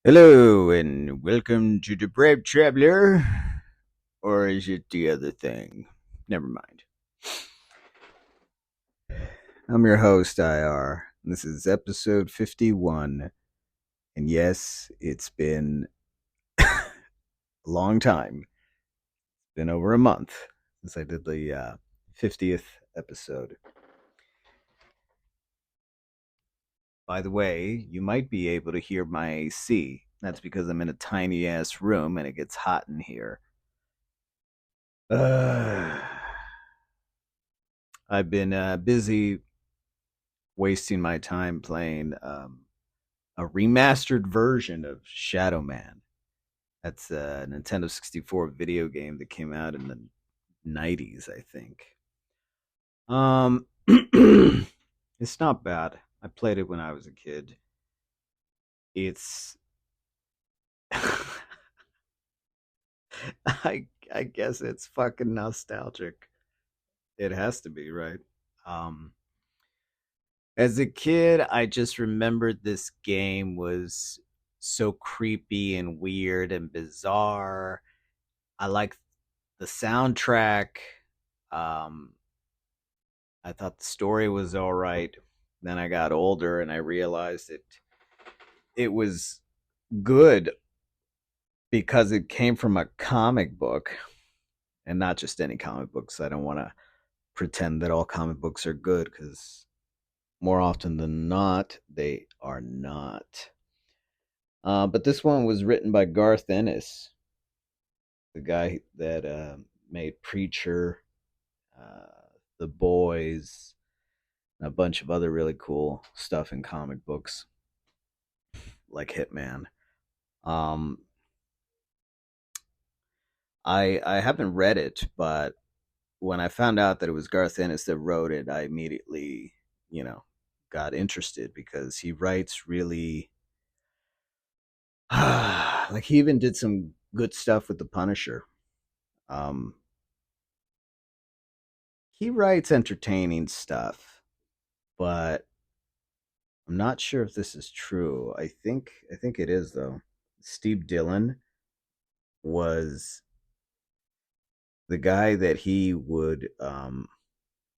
Hello and welcome to the Brave Traveler. Or is it the other thing? Never mind. I'm your host, IR. This is episode 51. And yes, it's been a long time. It's been over a month since I did the 50th episode. By the way, you might be able to hear my AC. That's because I'm in a tiny ass room and it gets hot in here. I've been busy wasting my time playing a remastered version of Shadow Man. That's a Nintendo 64 video game that came out in the 90s, I think. Um, it's not bad. I played it when I was a kid. It's I guess it's fucking nostalgic. It has to be, right? Um, as a kid, I just remembered this game was so creepy and weird and bizarre. I like the soundtrack. Um, I thought the story was all right. Then I got older and I realized it was good because it came from a comic book and not just any comic books. I don't want to pretend that all comic books are good because more often than not, they are not. But this one was written by Garth Ennis, the guy that made Preacher, uh, The Boys, and a bunch of other really cool stuff in comic books, like Hitman. Um, I haven't read it, but when I found out that it was Garth Ennis that wrote it, I immediately, you know, got interested because he writes really like he even did some good stuff with the Punisher. Um, he writes entertaining stuff, but I'm not sure if this is true. I think it is though. Steve Dillon was the guy that he would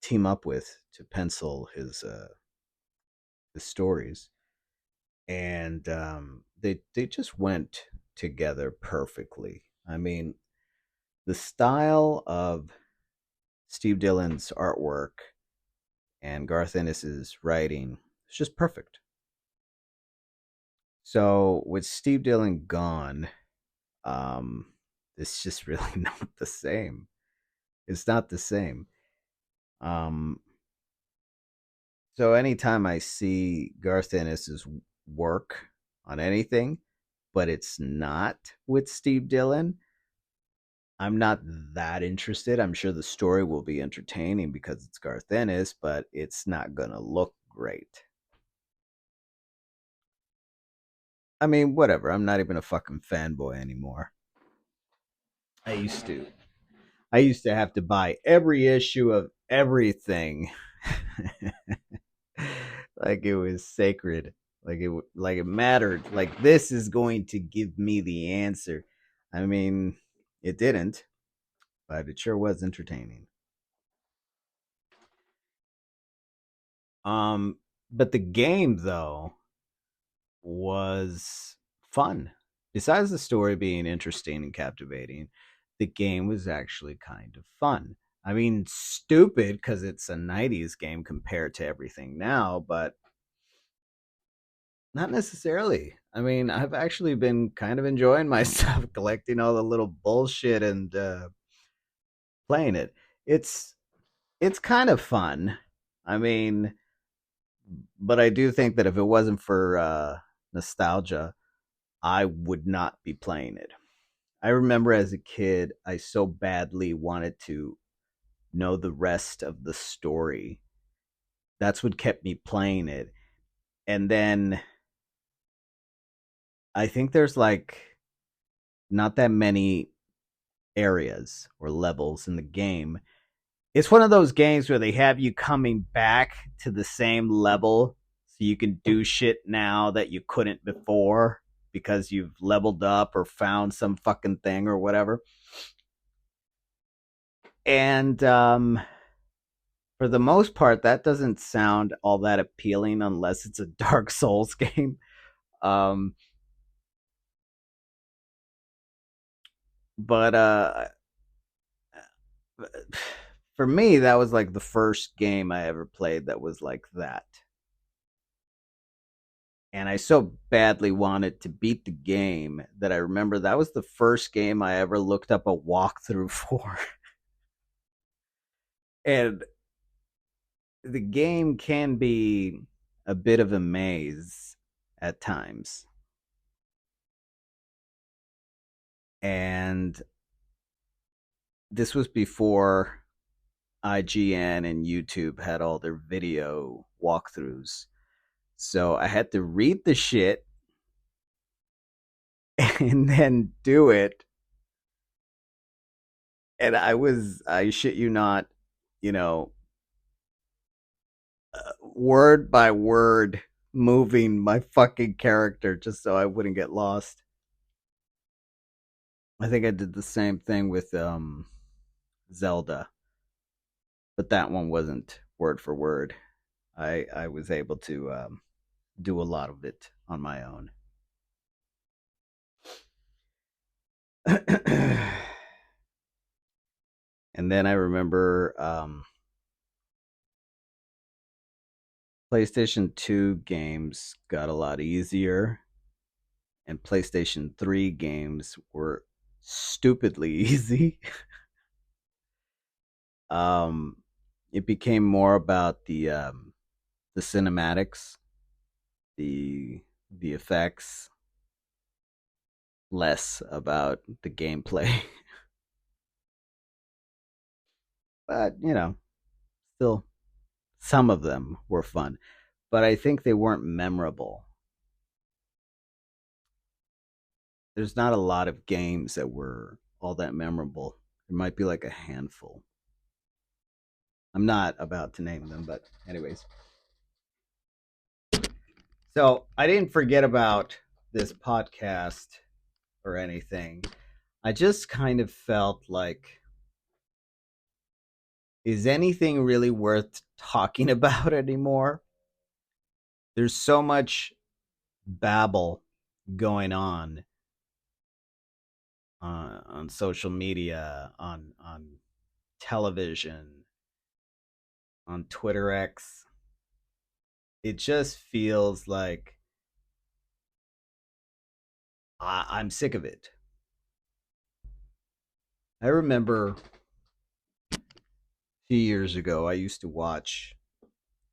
team up with to pencil his stories, and they just went together perfectly. I mean, the style of Steve Dillon's artwork and Garth Ennis's writing is just perfect. So with Steve Dillon gone, um, it's just really not the same. It's not the same. Um, so anytime I see Garth Ennis's work on anything, but it's not with Steve Dillon, I'm not that interested. I'm sure the story will be entertaining because it's Garth Ennis, but it's not gonna look great. I mean, whatever. I'm not even a fucking fanboy anymore. I used to. I used to have to buy every issue of everything, like it was sacred, like it mattered. Like this is going to give me the answer. I mean, it didn't, but it sure was entertaining. Um, but the game though was fun. Besides the story being interesting and captivating, the game was actually kind of fun. I mean, stupid because it's a 90s game compared to everything now, but not necessarily. I mean, I've actually been kind of enjoying myself collecting all the little bullshit and playing it. It's it's kind of fun. I mean, but I do think that if it wasn't for nostalgia, I would not be playing it. I remember as a kid, I so badly wanted to know the rest of the story. That's what kept me playing it. And then I think there's like not that many areas or levels in the game. It's one of those games where they have you coming back to the same level so you can do shit now that you couldn't before. because you've leveled up or found some fucking thing or whatever. And for the most part, that doesn't sound all that appealing unless it's a Dark Souls game. Um, but for me, that was like the first game I ever played that was like that. And I so badly wanted to beat the game that I remember that was the first game I ever looked up a walkthrough for. And the game can be a bit of a maze at times. And this was before IGN and YouTube had all their video walkthroughs. So I had to read the shit and then do it. And I shit you not, you know, word by word moving my fucking character just so I wouldn't get lost. I think I did the same thing with Zelda, but that one wasn't word for word. I was able to do a lot of it on my own. And then I remember PlayStation 2 games got a lot easier, and PlayStation 3 games were stupidly easy. um, it became more about the cinematics, the the effects, less about the gameplay. But still, some of them were fun, but I think they weren't memorable. There's not a lot of games that were all that memorable. There might be like a handful. I'm not about to name them, but anyways. So I didn't forget about this podcast or anything. I just kind of felt like, is anything really worth talking about anymore? There's so much babble going on social media, on television, on Twitter X. It just feels like I'm sick of it. I remember a few years ago, I used to watch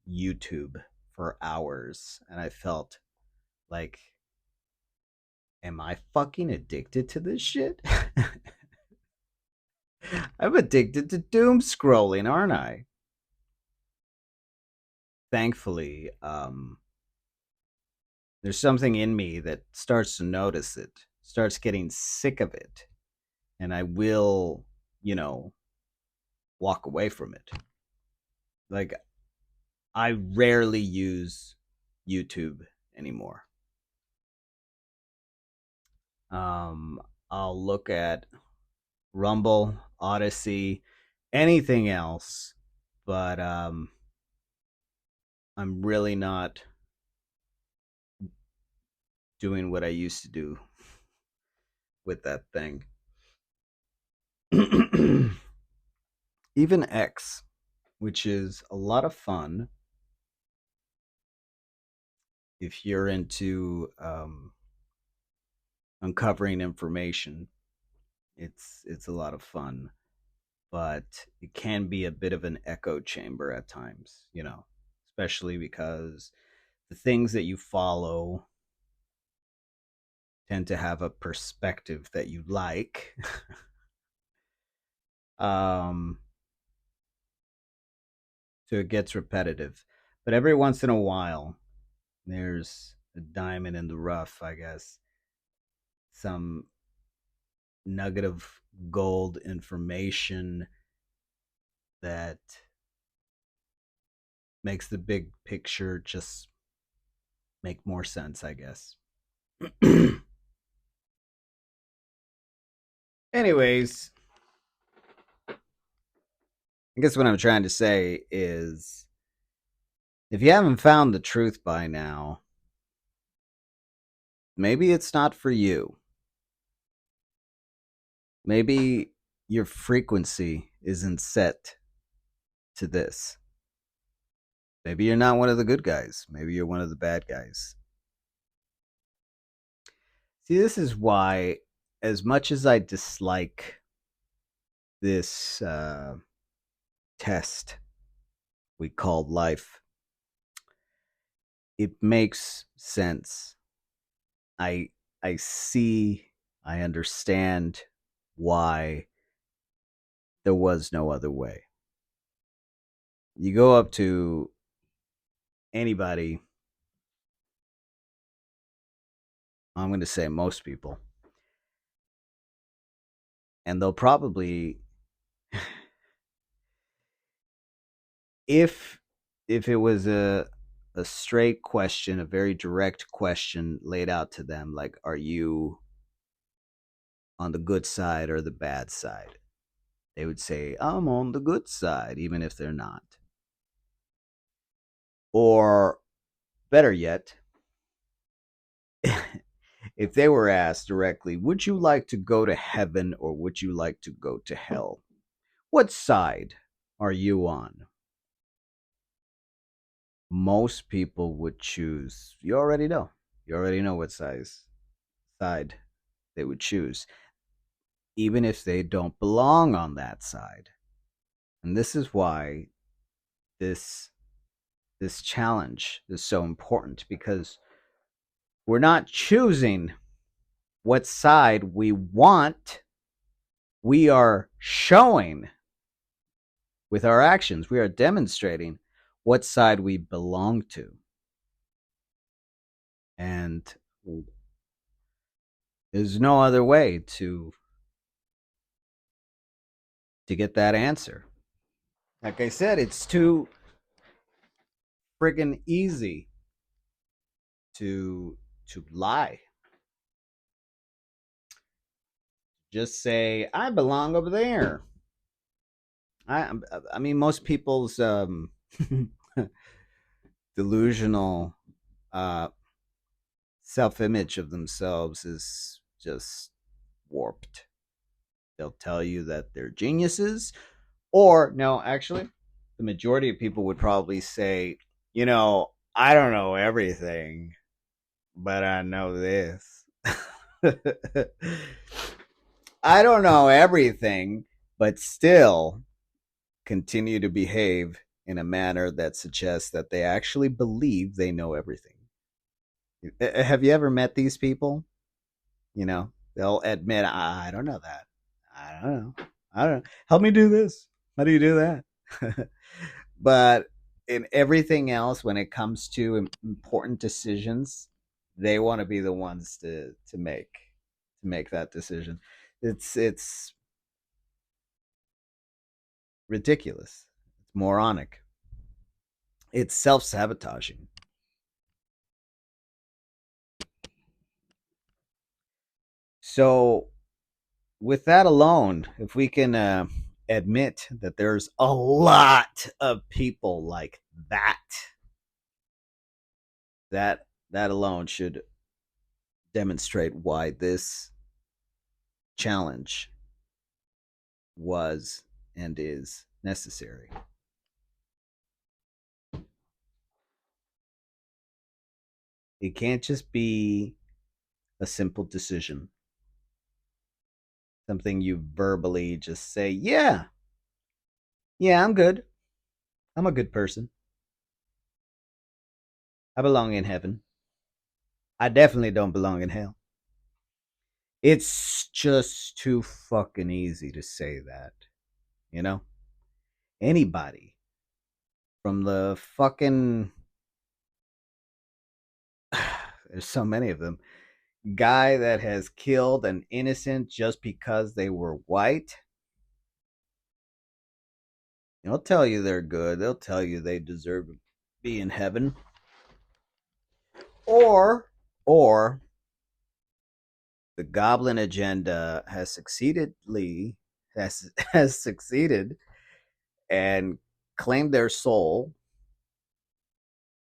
YouTube for hours, and I felt like, am I fucking addicted to this shit? I'm addicted to doom scrolling, aren't I? Thankfully, there's something in me that starts to notice it, starts getting sick of it, and I will, you know, walk away from it. Like, I rarely use YouTube anymore. Um, I'll look at Rumble, Odyssey, anything else, but I'm really not doing what I used to do with that thing. Even X, which is a lot of fun if you're into uncovering information. It's a lot of fun, but it can be a bit of an echo chamber at times, especially because the things that you follow tend to have a perspective that you like. um, so it gets repetitive. But every once in a while, there's a diamond in the rough, I guess. Some nugget of gold information that makes the big picture just make more sense, I guess. Anyways, I guess what I'm trying to say is if you haven't found the truth by now, maybe it's not for you. Maybe your frequency isn't set to this. Maybe you're not one of the good guys. Maybe you're one of the bad guys. See, this is why, as much as I dislike this test we called life, it makes sense. I I see, I understand why there was no other way. You go up to anybody, I'm going to say most people, and they'll probably, if it was a straight question, a very direct question laid out to them, like, are you on the good side or the bad side? They would say, I'm on the good side, even if they're not. Or better yet, if they were asked directly, would you like to go to heaven or would you like to go to hell? What side are you on? Most people would choose, you already know. You already know what side they would choose, even if they don't belong on that side. And this is why this this challenge is so important, because we're not choosing what side we want. We are showing with our actions, we are demonstrating what side we belong to. And there's no other way to get that answer. Like I said, it's too friggin' easy to lie. Just say I belong over there. I I mean, most people's delusional uh, self-image of themselves is just warped. They'll tell you that they're geniuses, or no, actually, the majority of people would probably say, I don't know everything, but I know this. I don't know everything, but still continue to behave in a manner that suggests that they actually believe they know everything. Have you ever met these people? They'll admit, I don't know that. I don't know. I don't know. Help me do this. How do you do that? But in everything else, when it comes to important decisions, they want to be the ones to make that decision. It's ridiculous. It's moronic. It's self-sabotaging. So, with that alone, if we can admit that there's a lot of people like that alone should demonstrate why this challenge was and is necessary. It can't just be a simple decision, something you verbally just say, yeah, yeah, I'm good. I'm a good person. I belong in heaven. I definitely don't belong in hell. It's just too fucking easy to say that, you know? Anybody from the fucking there's so many of them, guy that has killed an innocent just because they were white. They'll tell you they're good. They'll tell you they deserve to be in heaven. Or the goblin agenda has succeeded and claimed their soul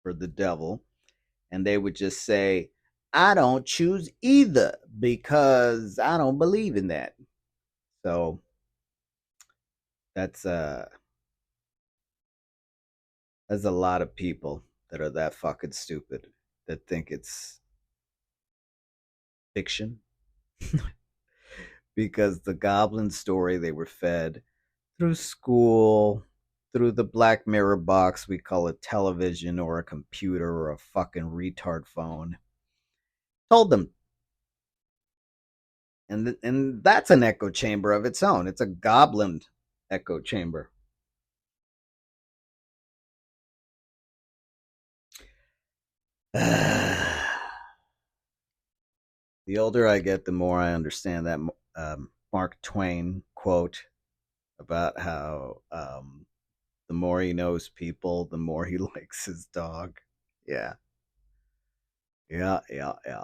for the devil, and they would just say, I don't choose either because I don't believe in that. So that's there's a lot of people that are that fucking stupid that think it's fiction because the goblin story they were fed through school, through the black mirror box we call a television or a computer or a fucking retard phone, told them. And that's an echo chamber of its own. It's a goblin echo chamber. The older I get, the more I understand that Mark Twain quote about how the more he knows people, the more he likes his dog. Yeah, yeah, yeah, yeah.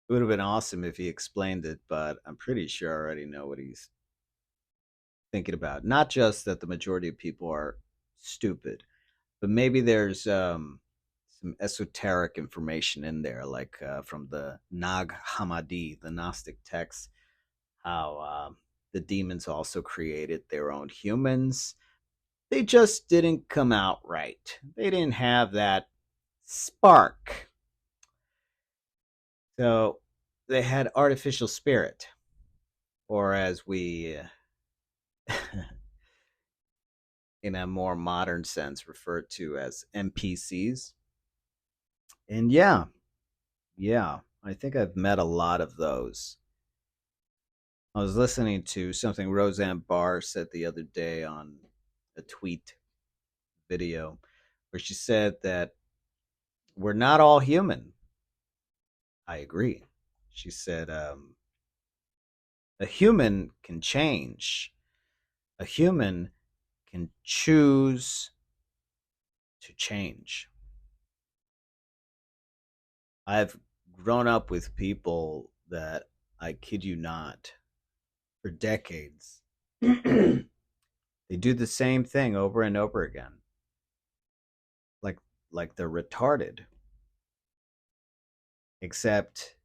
It would have been awesome if he explained it, but I'm pretty sure I already know what he's thinking about. Not just that the majority of people are stupid, but maybe there's some esoteric information in there, like from the Nag Hammadi, the Gnostic text, how the demons also created their own humans. They just didn't come out right. They didn't have that spark. So they had artificial spirit, or as we, in a more modern sense, refer to as NPCs. And yeah, yeah, I think I've met a lot of those. I was listening to something Roseanne Barr said the other day on a tweet video where she said that we're not all human. I agree. She said, a human can change, a human can choose to change. I've grown up with people that, I kid you not, for decades, they do the same thing over and over again, like they're retarded. Except,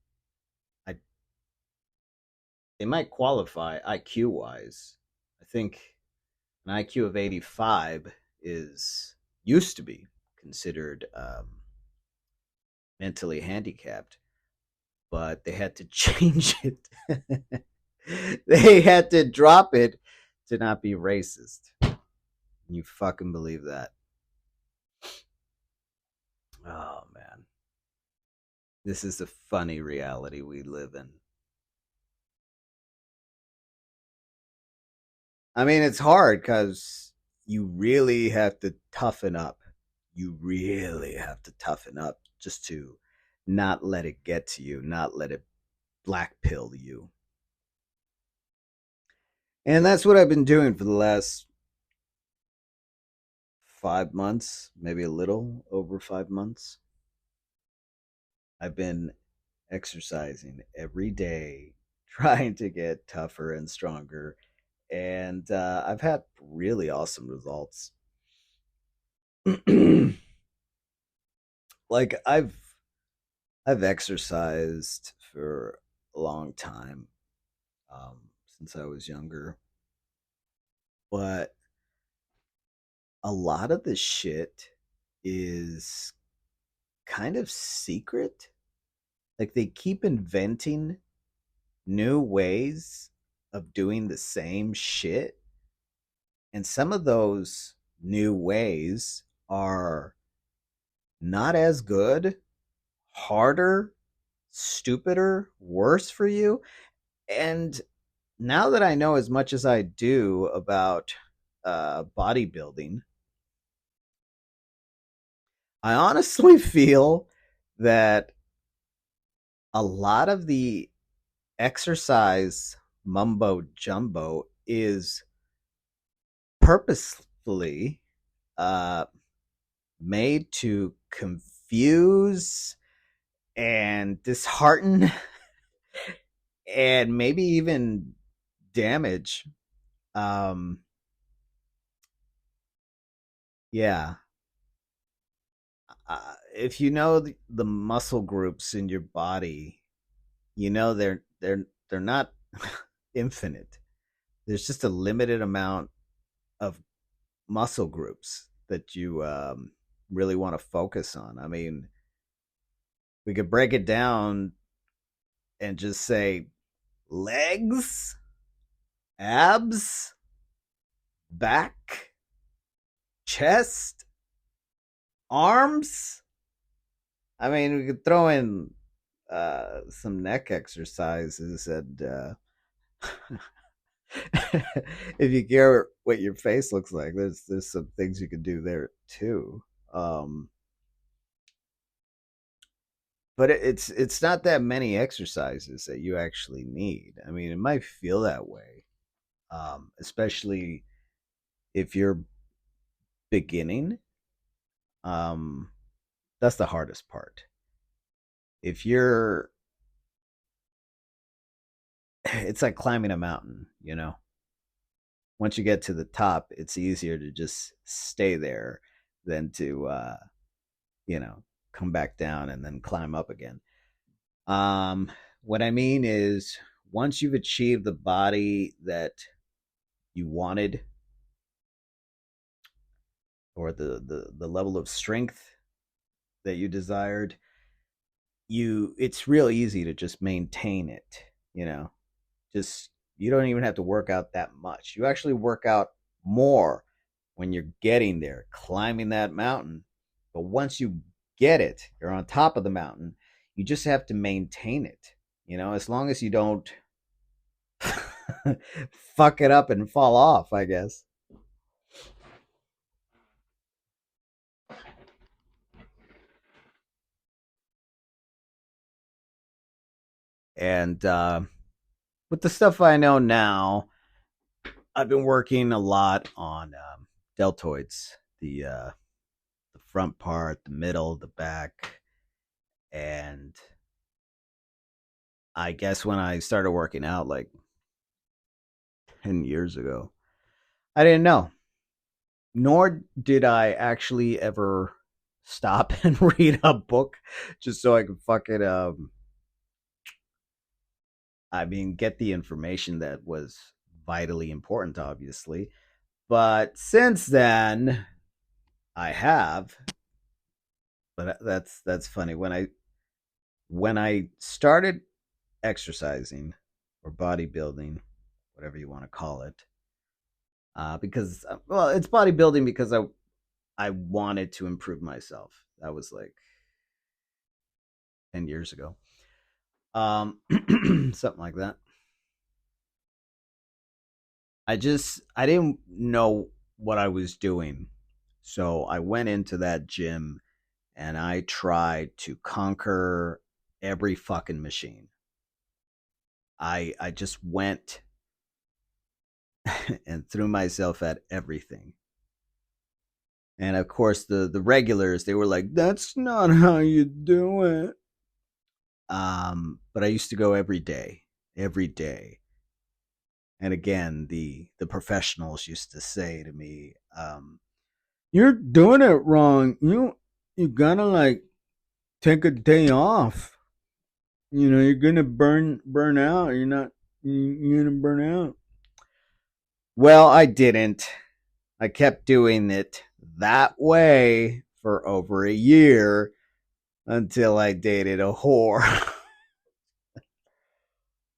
I they might qualify IQ wise. I think an IQ of 85 is used to be considered mentally handicapped, but they had to change it. They had to drop it to not be racist. You fucking believe that? Oh man, this is a funny reality we live in. I mean, it's hard because you really have to toughen up. You really have to toughen up just to not let it get to you, not let it black pill you. And that's what I've been doing for the last 5 months, maybe a little over 5 months. I've been exercising every day, trying to get tougher and stronger. And I've had really awesome results. Like I've exercised for a long time, since I was younger, but a lot of the shit is kind of secret. Like they keep inventing new ways of doing the same shit, and some of those new ways are not as good, harder, stupider, worse for you. And now that I know as much as I do about bodybuilding, I honestly feel that a lot of the exercise mumbo jumbo is purposefully uh, made to confuse and dishearten and maybe even damage. Um, yeah. If you know the muscle groups in your body, you know they're not infinite. There's just a limited amount of muscle groups that you really want to focus on. I mean, we could break it down and just say legs, abs, back, chest, arms. I mean, we could throw in some neck exercises and if you care what your face looks like, there's some things you can do there too. Um, but it's not that many exercises that you actually need. I mean, it might feel that way, especially if you're beginning. Um, that's the hardest part. If you're, it's like climbing a mountain. You know, once you get to the top, it's easier to just stay there than to you know come back down and then climb up again. What I mean is, once you've achieved the body that you wanted, or the level of strength that you desired, it's real easy to just maintain it. You know, just you don't even have to work out that much. You actually work out more when you're getting there, climbing that mountain. But once you get it, you're on top of the mountain. You just have to maintain it. You know, as long as you don't fuck it up and fall off, I guess. And with the stuff I know now, I've been working a lot on deltoids, the front part, the middle, the back, and I guess when I started working out like 10 years ago, I didn't know. Nor did I actually ever stop and read a book just so I could fucking I mean, get the information that was vitally important, obviously. But since then, I have. But that's funny. When I started exercising or bodybuilding, whatever you want to call it, because well, it's bodybuilding because I wanted to improve myself. That was like 10 years ago, something like that. I didn't know what I was doing, so I went into that gym and I tried to conquer every fucking machine. I just went and threw myself at everything. And of course the regulars, they were like, "That's not how you do it." But I used to go every day. And again, the professionals used to say to me, "You're doing it wrong. You gotta like take a day off. You know, you're gonna burn out. You're gonna burn out." Well, I didn't. I kept doing it that way for over a year until I dated a whore.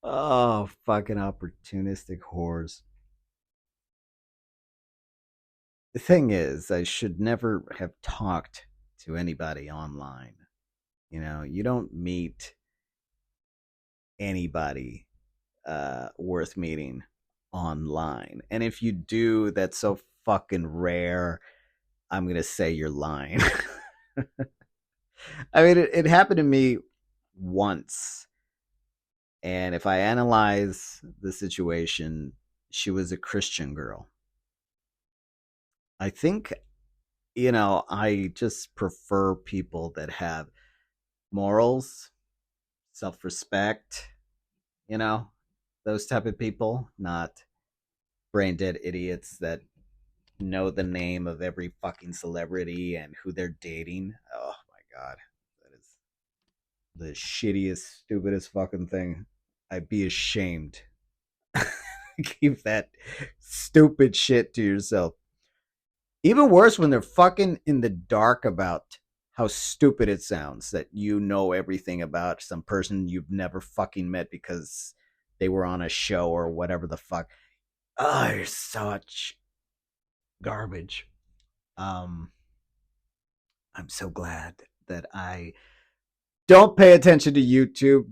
Oh, fucking opportunistic whores. The thing is, I should never have talked to anybody online. You know, you don't meet anybody worth meeting online. And if you do, that's so fucking rare. I'm going to say you're lying. I mean, it happened to me once. And if I analyze the situation, she was a Christian girl. I think I just prefer people that have morals, self-respect, you know, those type of people, not brain dead idiots that know the name of every fucking celebrity and who they're dating. Oh my god, that is the shittiest, stupidest fucking thing. I'd be ashamed. Keep that stupid shit to yourself. Even worse when they're fucking in the dark about how stupid it sounds that you know everything about some person you've never fucking met because they were on a show or whatever the fuck. Oh, you're such garbage. Um, I'm so glad that I don't pay attention to YouTube,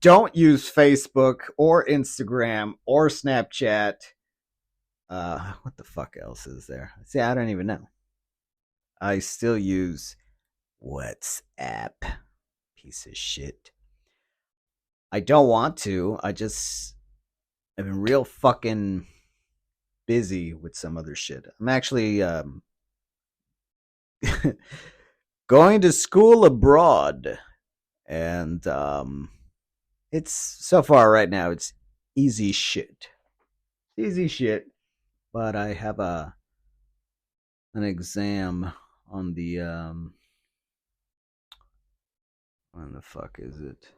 don't use Facebook or Instagram or Snapchat. What the fuck else is there? See, I don't even know. I still use WhatsApp. Piece of shit. I don't want to. I've been real fucking busy with some other shit. I'm actually going to school abroad, and it's so far right now. It's easy shit. Easy shit. But I have an exam on the when the fuck is it?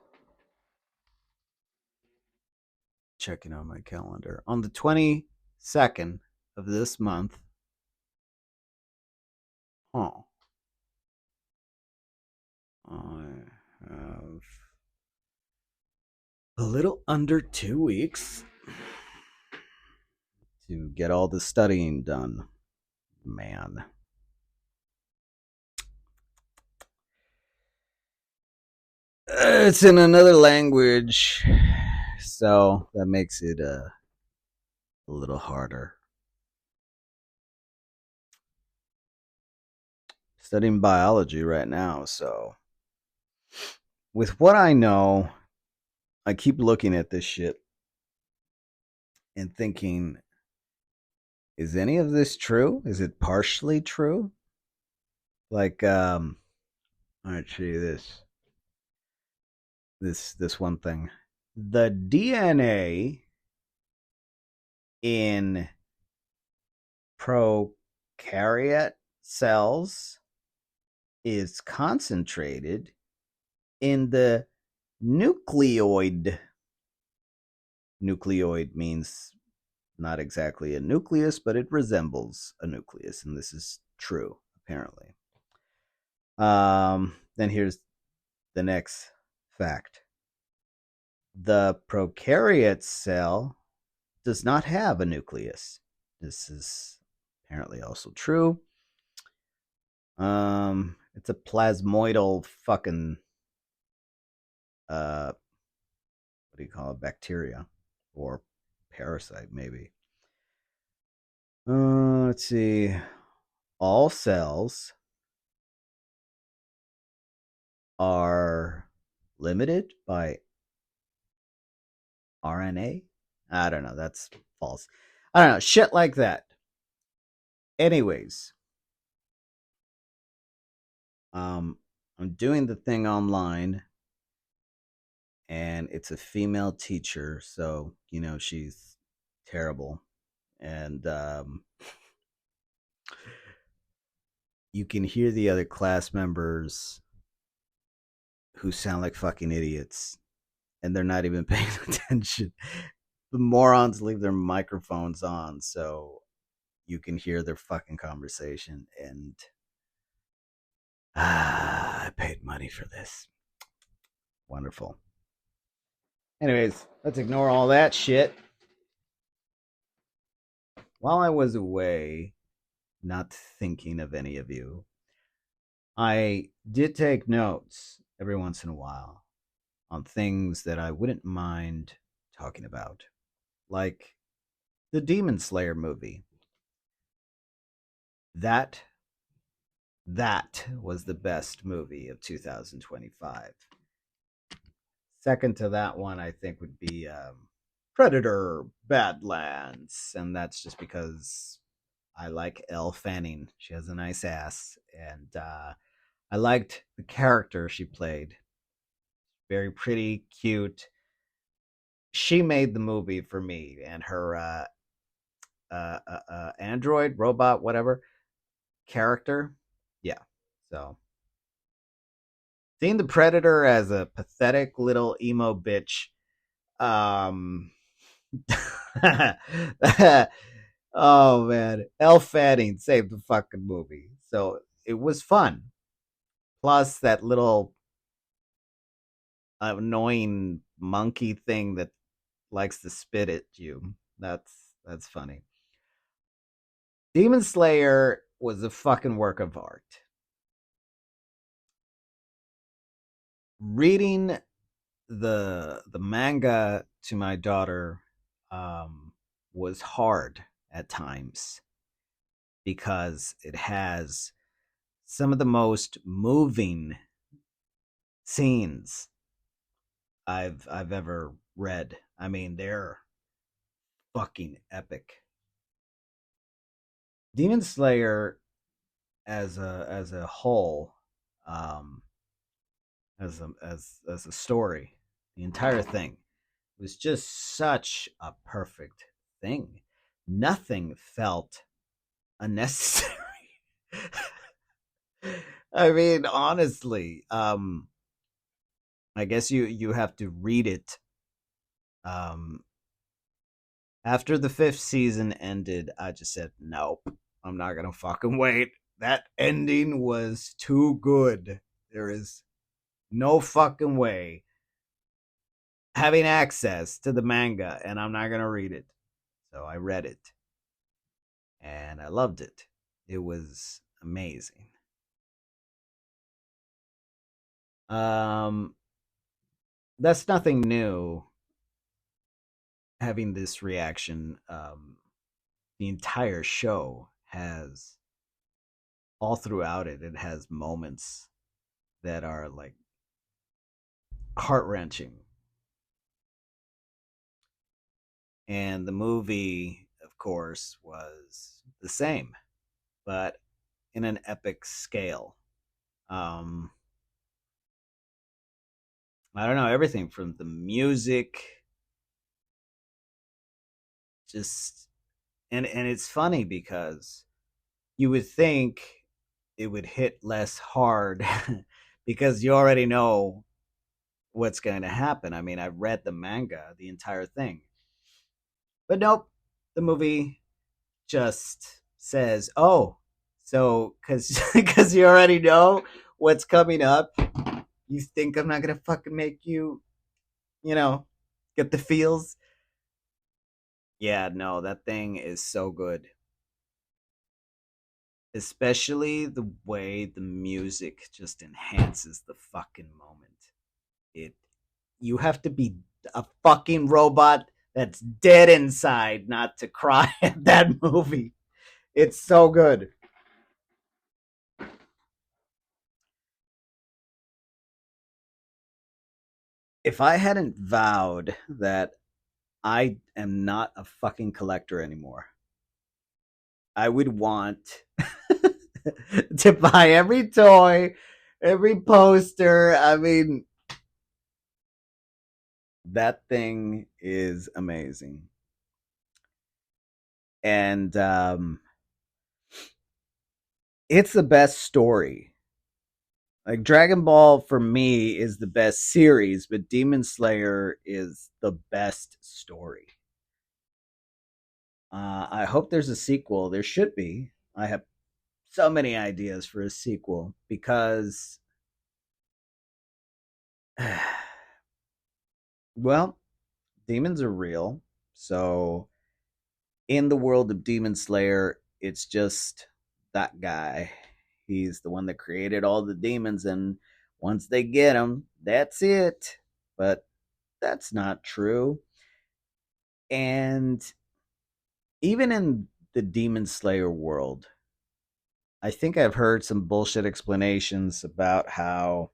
Checking on my calendar. On the 22nd of this month. Huh. I have a little under 2 weeks to get all the studying done. Man. It's in another language, so that makes it a little harder. Studying biology right now, so with what I know, I keep looking at this shit and thinking, is any of this true? Is it partially true? Like, all right, show you this one thing. The DNA in prokaryote cells is concentrated in the nucleoid. Nucleoid means not exactly a nucleus, but it resembles a nucleus, and this is true, apparently. Then here's the next fact. The prokaryote cell does not have a nucleus. This is apparently also true. It's a plasmoidal fucking what do you call it? Bacteria or parasite, maybe. Let's see. All cells are limited by RNA. I don't know. That's false. I don't know. Shit like that. Anyways, I'm doing the thing online, and it's a female teacher, so she's terrible, and you can hear the other class members who sound like fucking idiots, and they're not even paying attention. The morons leave their microphones on, so you can hear their fucking conversation. And I paid money for this. Wonderful. Anyways, let's ignore all that shit. While I was away, not thinking of any of you, I did take notes every once in a while on things that I wouldn't mind talking about, like the Demon Slayer movie. That was the best movie of 2025. Second to that one, I think, would be Predator Badlands, and that's just because I like Elle Fanning. She has a nice ass, and I liked the character she played. Very pretty, cute. She made the movie for me, and her android, robot, whatever character. Yeah. So seeing the Predator as a pathetic little emo bitch, um, oh man, Elle Fanning saved the fucking movie. So it was fun. Plus that little annoying monkey thing that likes to spit at you. That's funny. Demon Slayer was a fucking work of art. Reading the manga to my daughter was hard at times because it has some of the most moving scenes I've ever read. I mean, they're fucking epic. Demon Slayer as a whole, um, as a story, the entire thing was just such a perfect thing. Nothing felt unnecessary. I mean, honestly, I guess you have to read it. Um, After the fifth season ended, I just said, nope, I'm not gonna fucking wait. That ending was too good. There is no fucking way having access to the manga, and I'm not gonna read it. So I read it, and I loved it. It was amazing. Um, that's nothing new. Having this reaction, the entire show has all throughout it. It has moments that are like heart wrenching, and the movie, of course, was the same, but in an epic scale. Um, I don't know, everything from the music, just and it's funny because you would think it would hit less hard because you already know what's going to happen. I mean, I read the manga, the entire thing, but nope, the movie just says, "Oh, so because you already know what's coming up, you think I'm not gonna fucking make you, you know, get the feels." Yeah, no, that thing is so good, especially the way the music just enhances the fucking moment. It You have to be a fucking robot that's dead inside not to cry at that movie. It's so good. If I hadn't vowed that I am not a fucking collector anymore, I would want to buy every toy, every poster. I mean, that thing is amazing. And it's the best story. Like Dragon Ball for me is the best series, but Demon Slayer is the best story. I hope there's a sequel. There should be. I have so many ideas for a sequel because, well, demons are real. So, in the world of Demon Slayer, it's just that guy. He's the one that created all the demons, and once they get him, that's it. But that's not true. And even in the Demon Slayer world, I think I've heard some bullshit explanations about how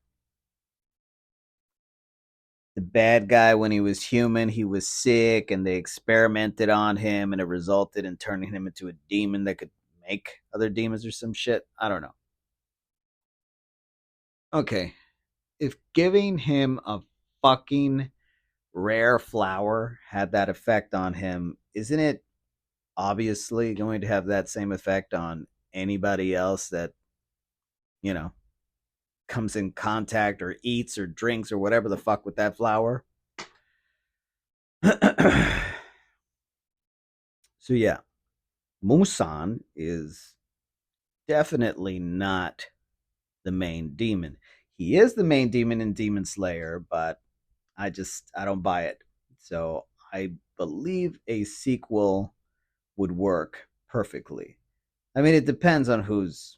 the bad guy, when he was human, he was sick and they experimented on him and it resulted in turning him into a demon that could make other demons or some shit. I don't know. Okay, if giving him a fucking rare flower had that effect on him, isn't it obviously going to have that same effect on anybody else that, you know, comes in contact or eats or drinks or whatever the fuck with that flower? So yeah, Musan is definitely not the main demon. He is the main demon in Demon Slayer, but I don't buy it. So I believe a sequel would work perfectly. I mean, it depends on who's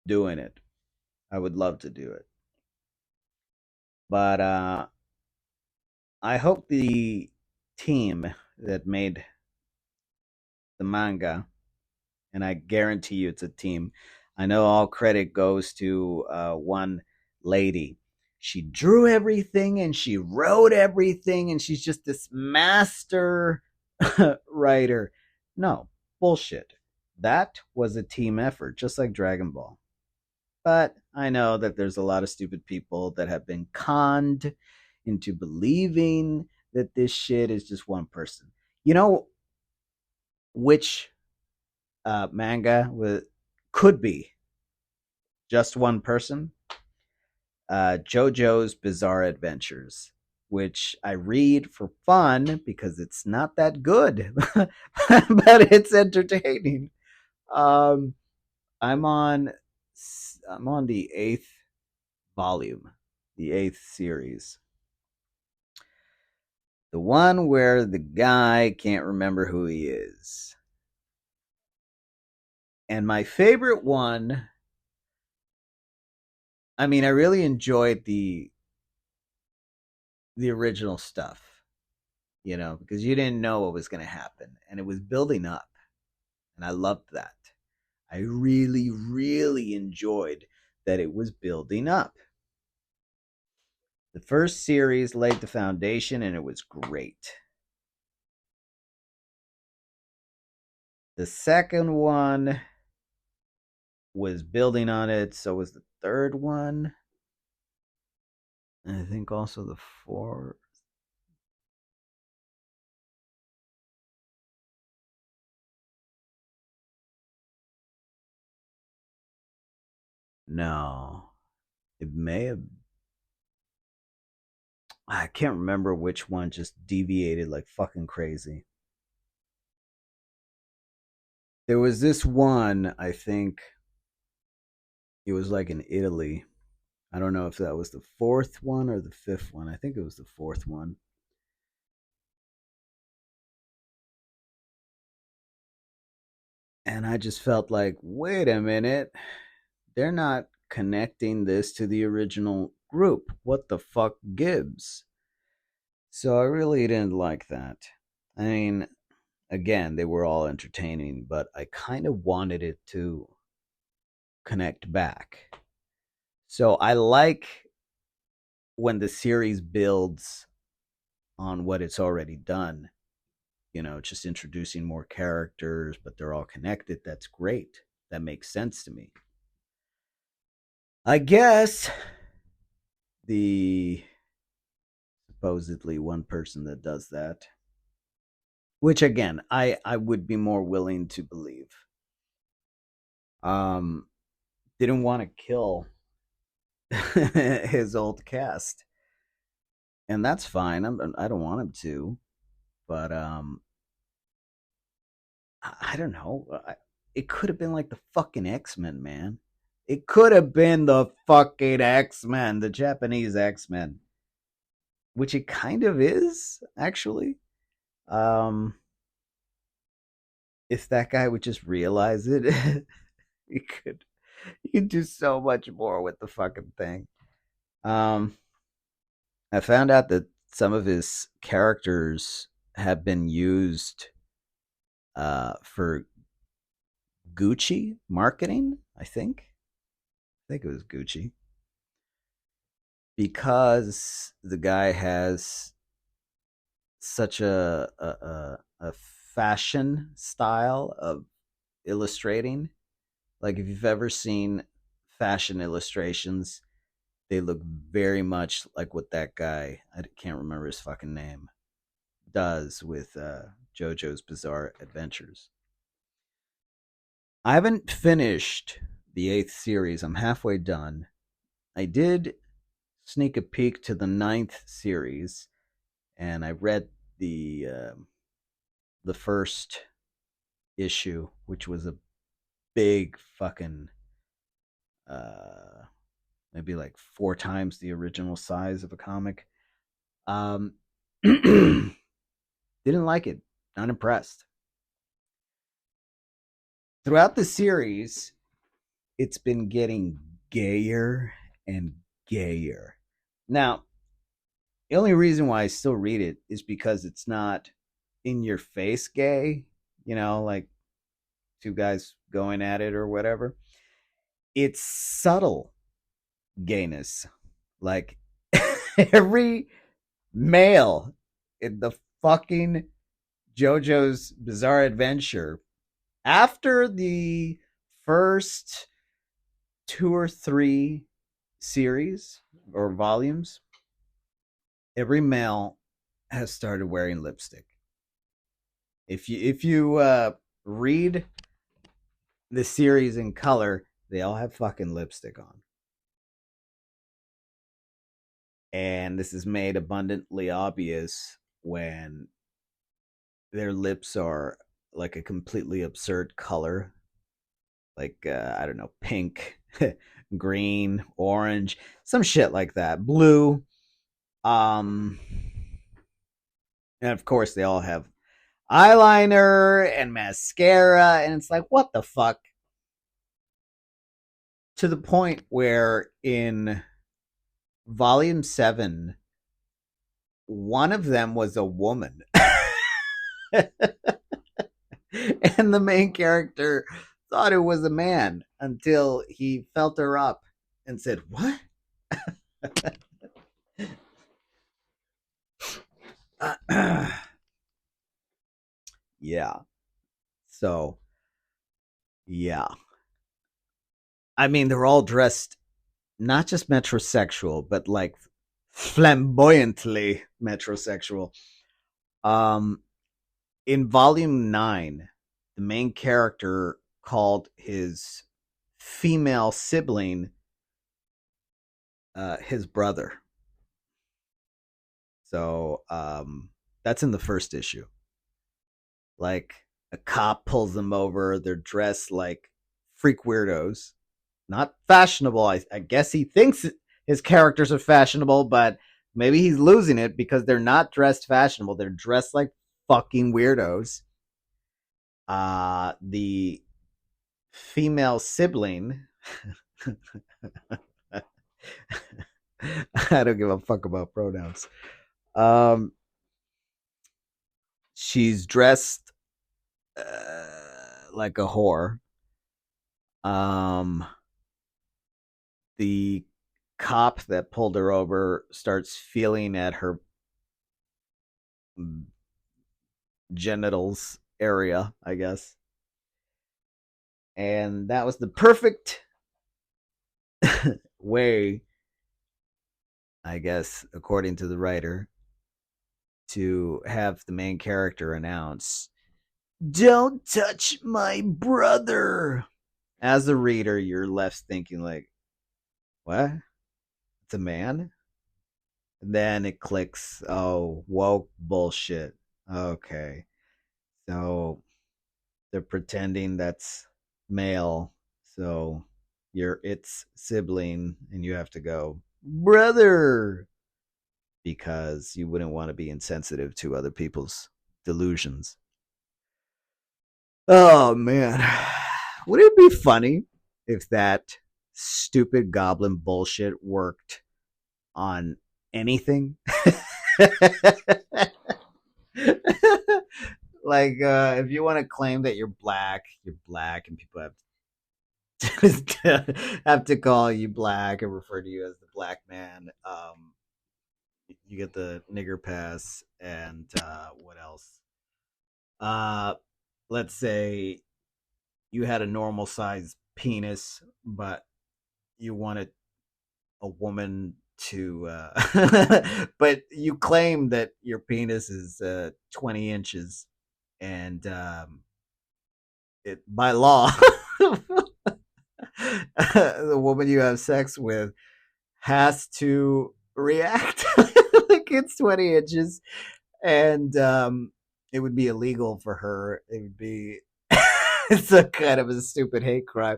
doing it. I would love to do it, but I hope the team that made the manga, and I guarantee you it's a team. I know all credit goes to one lady. She drew everything and she wrote everything, and she's just this master writer. No, bullshit. That was a team effort, just like Dragon Ball. But I know that there's a lot of stupid people that have been conned into believing that this shit is just one person. You know which manga could be just one person? JoJo's Bizarre Adventures, which I read for fun because it's not that good, but it's entertaining. Um, I'm on I'm on the eighth volume, the eighth series, the one where the guy can't remember who he is. And my favorite one, I mean, I really enjoyed the original stuff, you know, because you didn't know what was going to happen and it was building up. And I loved that. I really, really enjoyed that it was building up. The first series laid the foundation and it was great. The second one was building on it, so was the third one. And I think also the fourth. No, it may have. I can't remember which one just deviated like fucking crazy. There was this one, I think it was like in Italy. I don't know if that was the fourth one or the fifth one. I think it was the fourth one. And I just felt like, wait a minute, they're not connecting this to the original group. What the fuck gives? So I really didn't like that. I mean, again, they were all entertaining, but I kind of wanted it to connect back. So I like when the series builds on what it's already done, you know, just introducing more characters, but they're all connected. That's great. That makes sense to me. I guess the supposedly one person that does that, which again, I would be more willing to believe, um, didn't want to kill his old cast, and that's fine. I don't want him to, but I don't know. It could have been like the fucking X-Men, man. It could have been the fucking X-Men, the Japanese X-Men, which it kind of is actually. Um, if that guy would just realize it, he could he could do so much more with the fucking thing. Um, I found out that some of his characters have been used for Gucci marketing. I think it was Gucci, because the guy has such a fashion style of illustrating. Like if you've ever seen fashion illustrations, they look very much like what that guy, I can't remember his fucking name, does with JoJo's Bizarre Adventures. I haven't finished the eighth series. I'm halfway done. I did sneak a peek to the ninth series, and I read the first issue, which was a big fucking uh, maybe like four times the original size of a comic. Um, didn't like it. Not impressed. Throughout the series, it's been getting gayer and gayer. Now, the only reason why I still read it is because it's not in your face gay, like two guys going at it or whatever. It's subtle gayness. Like every male in the fucking JoJo's Bizarre Adventure after the first two or three series or volumes, every male has started wearing lipstick. If you read the series in color, they all have fucking lipstick on. And this is made abundantly obvious when their lips are like a completely absurd color, like I don't know, pink, green, orange, some shit like that, blue. Um, and of course, they all have eyeliner and mascara, and it's like, what the fuck? To the point where in volume 7, one of them was a woman. And the main character thought it was a man until he felt her up and said, "What?" Yeah. So, yeah. I mean, they're all dressed not just metrosexual, but like flamboyantly metrosexual. Um, in volume 9, the main character called his female sibling his brother. So that's in the first issue. Like a cop pulls them over. They're dressed like freak weirdos. Not fashionable. I guess he thinks his characters are fashionable, but maybe he's losing it because they're not dressed fashionable. They're dressed like fucking weirdos. The female sibling. I don't give a fuck about pronouns. Um, she's dressed like a whore. Um, the cop that pulled her over starts feeling at her genitals area, I guess. And that was the perfect way, I guess, according to the writer, to have the main character announce, "Don't touch my brother." As a reader, you're left thinking, like, what? It's a man? And then it clicks, oh, woke bullshit. Okay. So they're pretending that's male. So you're its sibling, and you have to go, brother, because you wouldn't want to be insensitive to other people's delusions. Oh man. Would it be funny if that stupid goblin bullshit worked on anything? Like if you want to claim that you're black, and people have to call you black and refer to you as the black man. You get the nigger pass, and what else? Uh, let's say you had a normal size penis, but you wanted a woman to, but you claim that your penis is 20 inches, and by law, the woman you have sex with has to react like it's 20 inches, and it would be illegal for her. It would be it's a kind of a stupid hate crime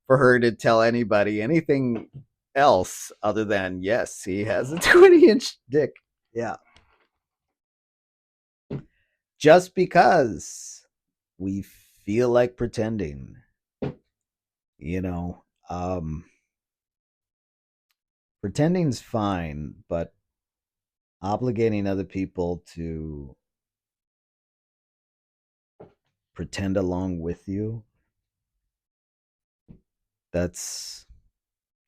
for her to tell anybody anything else other than yes, he has a 20-inch dick. Yeah, just because we feel like pretending, you know. Pretending's fine, but obligating other people to pretend along with you, that's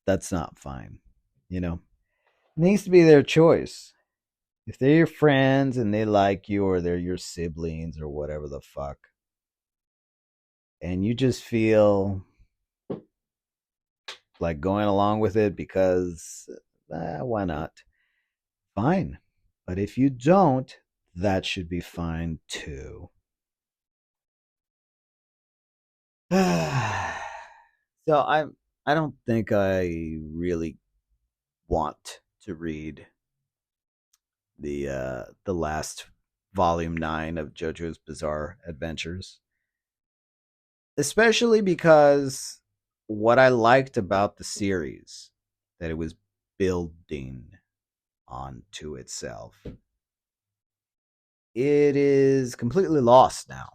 that's not fine. You know, it needs to be their choice. If they're your friends and they like you, or they're your siblings or whatever the fuck, and you just feel like going along with it because why not? Fine. But if you don't, that should be fine too. So I don't think I really want to read the last volume 9 of JoJo's Bizarre Adventures, especially because what I liked about the series, that it was building onto itself, it is completely lost now.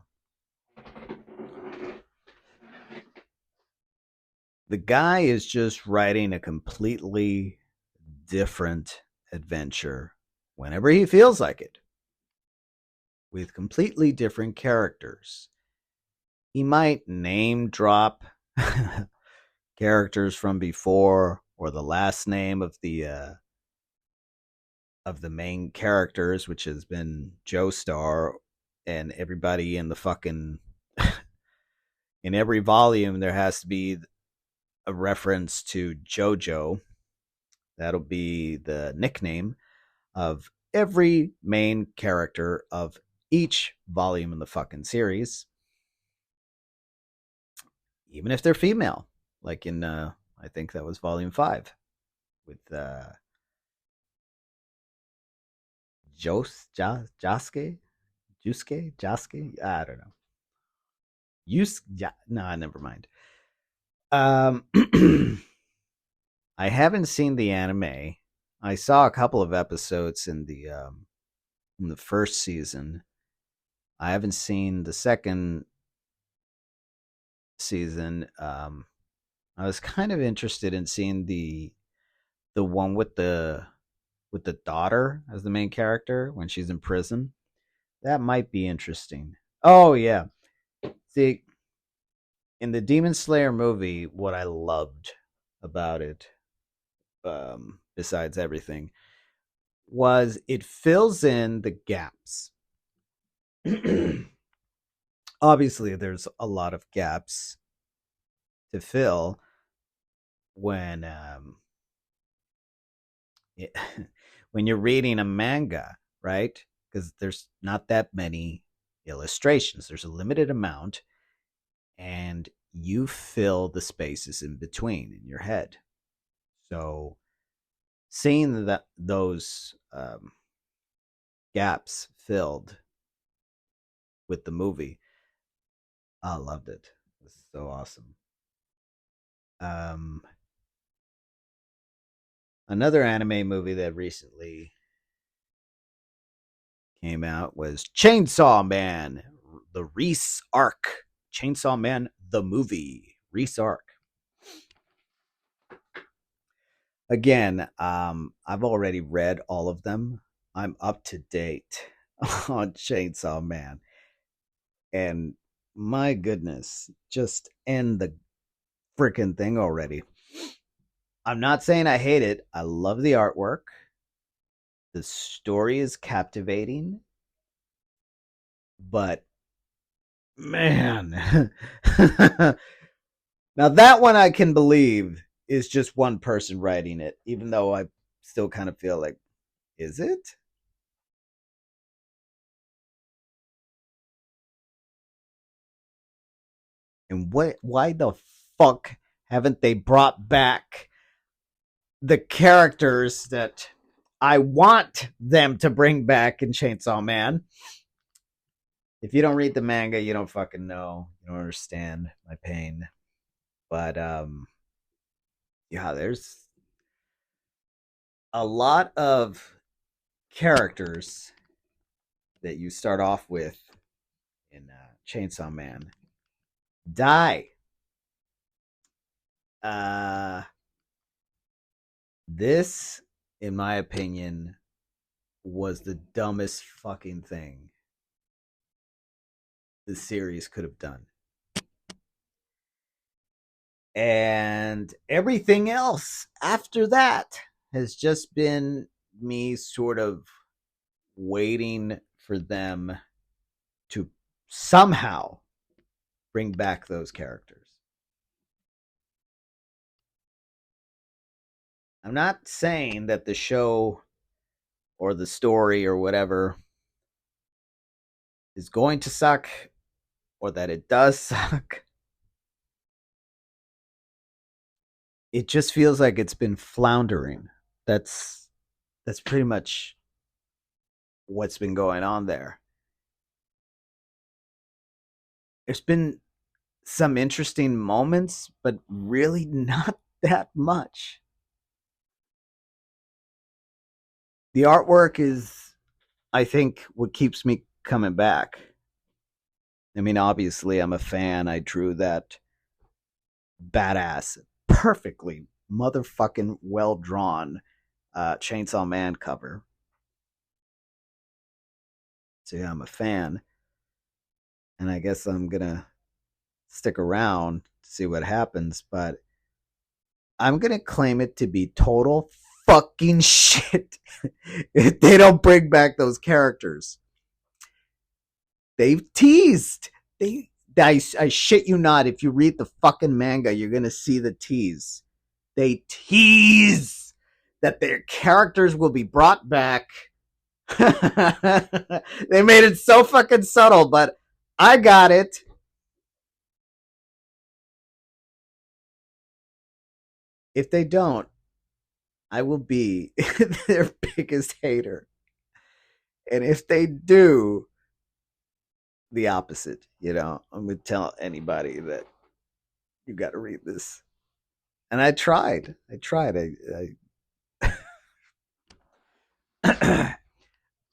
The guy is just writing a completely different adventure whenever he feels like it, with completely different characters. He might name drop characters from before, or the last name of the main characters, which has been Joestar, and everybody in the fucking in every volume there has to be a reference to JoJo. That'll be the nickname of every main character of each volume in the fucking series, even if they're female. Like in I think that was volume 5 with Josuke, Josuke. I don't know. No, never mind. Um, I haven't seen the anime. I saw a couple of episodes in the first season. I haven't seen the second season. I was kind of interested in seeing the one with the daughter as the main character when she's in prison. That might be interesting. Oh yeah. See, in the Demon Slayer movie, what I loved about it, besides everything, was it fills in the gaps. Obviously, there's a lot of gaps to fill when when you're reading a manga, right? Because there's not that many illustrations. There's a limited amount, and you fill the spaces in between in your head. So seeing that those gaps filled with the movie, I loved it. It was so awesome. Um, Another anime movie that recently came out was Chainsaw Man, the Reese arc. Chainsaw Man, the movie, Reese arc. Again, I've already read all of them. I'm up to date on Chainsaw Man. And my goodness, just end the freaking thing already. I'm not saying I hate it. I love the artwork. The story is captivating, but Man. Now that one I can believe is just one person writing it, even though I still kind of feel like, is it? And what? Why the fuck haven't they brought back the characters that I want them to bring back in Chainsaw Man? If you don't read the manga, you don't fucking know. You don't understand my pain. But yeah, there's a lot of characters that you start off with in Chainsaw Man die. Uh, this, in my opinion, was the dumbest fucking thing the series could have done. And everything else after that has just been me sort of waiting for them to somehow bring back those characters. I'm not saying that the show or the story or whatever is going to suck or that it does suck. It just feels like it's been floundering. That's that's pretty much what's been going on there. There's been some interesting moments, but really not that much. The artwork is, I think, what keeps me coming back. I mean, obviously, I'm a fan. I drew that badass, perfectly motherfucking well drawn Chainsaw Man cover. So, yeah, I'm a fan. And I guess I'm going to stick around to see what happens. But I'm going to claim it to be total fucking shit if they don't bring back those characters. They've teased. I shit you not. If you read the fucking manga, you're gonna see the tease. They tease that their characters will be brought back. They made it so fucking subtle, but I got it. If they don't, I will be their biggest hater. And if they do, the opposite. I'm gonna tell anybody that you got to read this. And I tried. I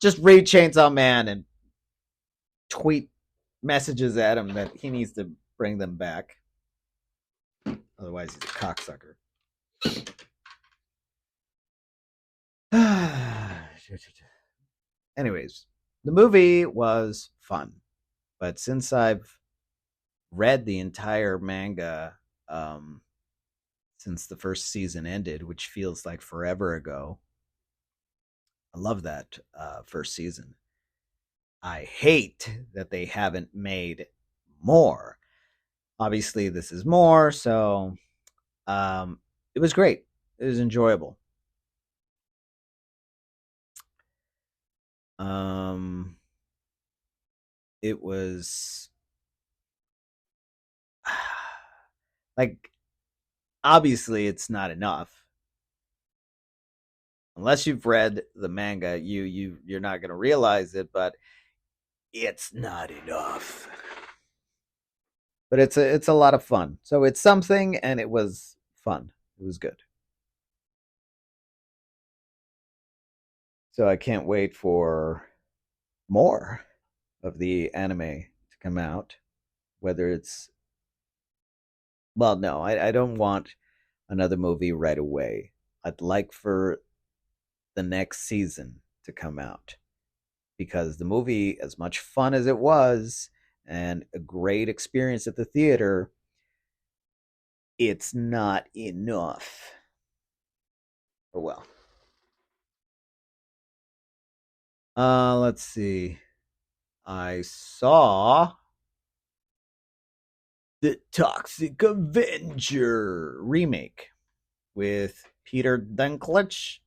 just read Chainsaw Man and tweet messages at him that he needs to bring them back. Otherwise, he's a cocksucker. Anyways, the movie was fun. But since I've read the entire manga since the first season ended, which feels like forever ago, I love that first season. I hate that they haven't made more. Obviously, this is more, so it was great. It was enjoyable. Um, it was like obviously it's not enough unless you've read the manga. You're not going to realize it, but it's not enough. But it's a lot of fun. So it's something, and it was fun. It was good. So I can't wait for more of the anime to come out. Whether it's well, no, I don't want another movie right away. I'd like for the next season to come out because the movie, as much fun as it was and a great experience at the theater, it's not enough. Oh well. Let's see. I saw The Toxic Avenger remake with Peter Dinklage,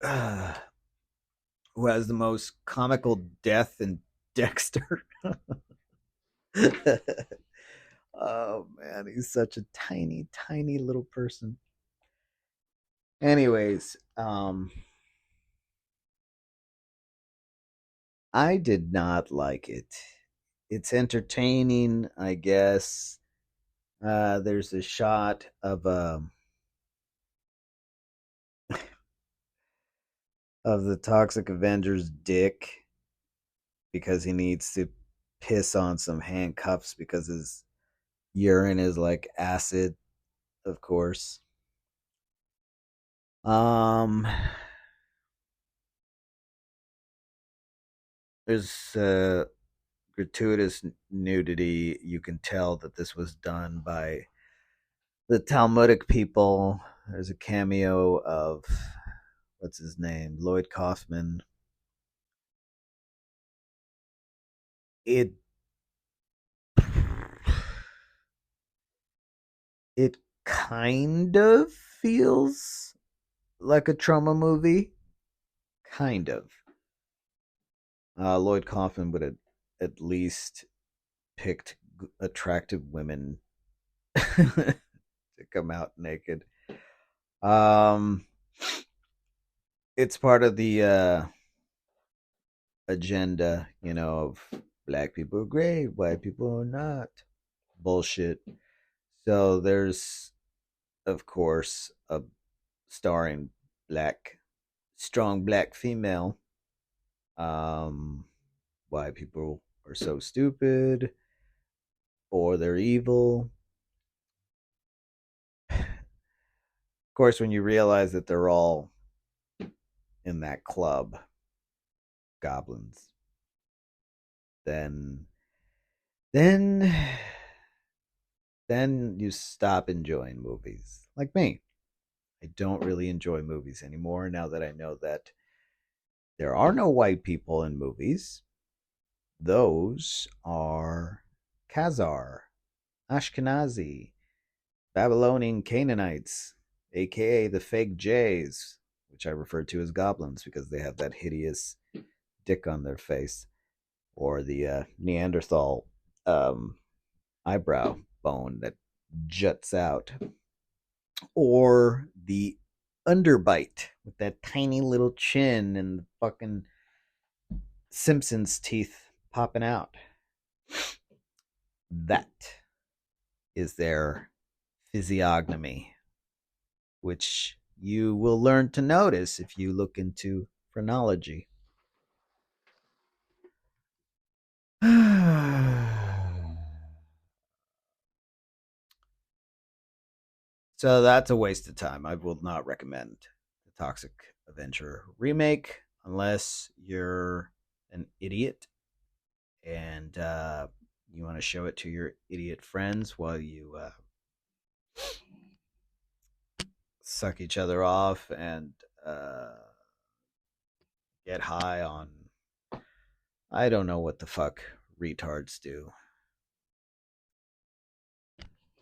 uh, who has the most comical death in Dexter. Oh man, he's such a tiny, tiny little person. Anyways, I did not like it. It's entertaining, I guess. There's a shot of the Toxic Avenger's dick because he needs to piss on some handcuffs because his urine is like acid, of course. Um, there's gratuitous nudity. You can tell that this was done by the Talmudic people. There's a cameo of what's his name, Lloyd Kaufman. It it kind of feels like a trauma movie, kind of. Lloyd Kaufman would have at least picked attractive women to come out naked. Um, it's part of the agenda, of black people are great, white people are not. Bullshit. So there's, of course, a starring black, strong black female. Um, why people are so stupid or they're evil. Of course, when you realize that they're all in that club, goblins, then then then you stop enjoying movies. Like me, I don't really enjoy movies anymore now that I know that there are no white people in movies. Those are Khazar, Ashkenazi, Babylonian Canaanites, aka the fake Jays, which I refer to as goblins because they have that hideous dick on their face, or the Neanderthal um, eyebrow bone that juts out, or the underbite with that tiny little chin and the fucking Simpsons teeth popping out. That is their physiognomy, which you will learn to notice if you look into phrenology. So that's a waste of time. I will not recommend the Toxic Avenger remake unless you're an idiot and you want to show it to your idiot friends while you suck each other off and uh, get high on, I don't know what the fuck retards do.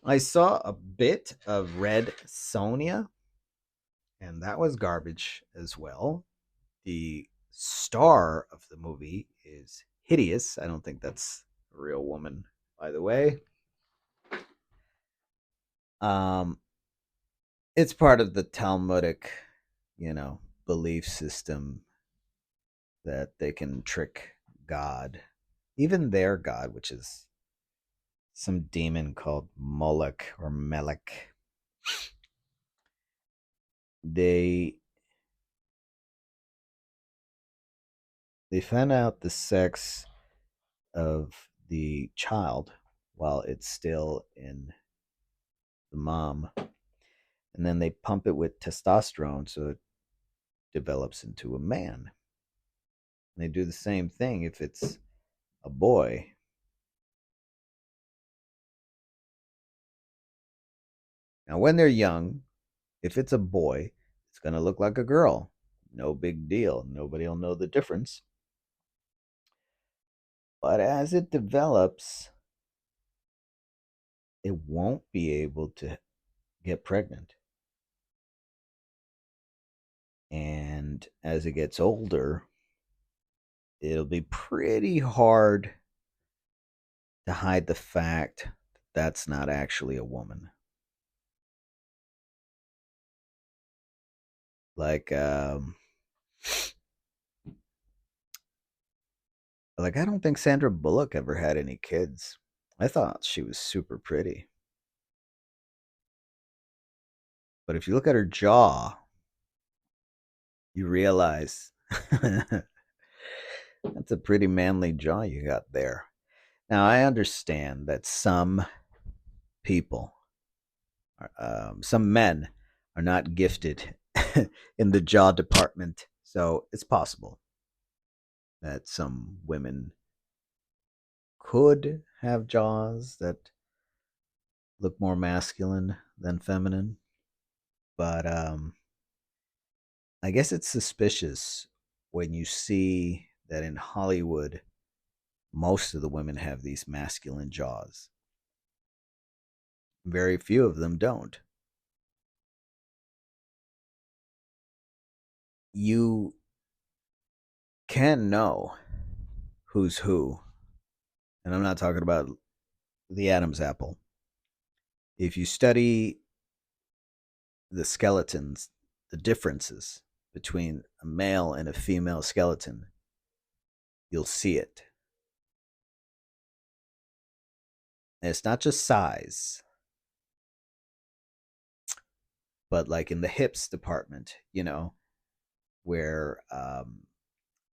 I saw a bit of Red Sonia, and that was garbage as well. The star of the movie is hideous. I don't think that's a real woman, by the way. Um, it's part of the Talmudic, belief system that they can trick God, even their God, which is some demon called Moloch or Melech. They they found out the sex of the child while it's still in the mom, and then they pump it with testosterone so it develops into a man. And they do the same thing if it's a boy. Now, when they're young, if it's a boy, it's going to look like a girl. No big deal. Nobody will know the difference. But as it develops, it won't be able to get pregnant. And as it gets older, it'll be pretty hard to hide the fact that that's not actually a woman. Like, I don't think Sandra Bullock ever had any kids. I thought she was super pretty, but if you look at her jaw, you realize that's a pretty manly jaw you got there. Now, I understand that people, some men, are not gifted in the jaw department. So it's possible that some women could have jaws that look more masculine than feminine. But I guess it's suspicious when you see that in Hollywood, most of the women have these masculine jaws. Very few of them don't. You can know who's who, and I'm not talking about the Adam's apple. If you study the skeletons, the differences between a male and a female skeleton, you'll see it. And it's not just size, but like in the hips department, where a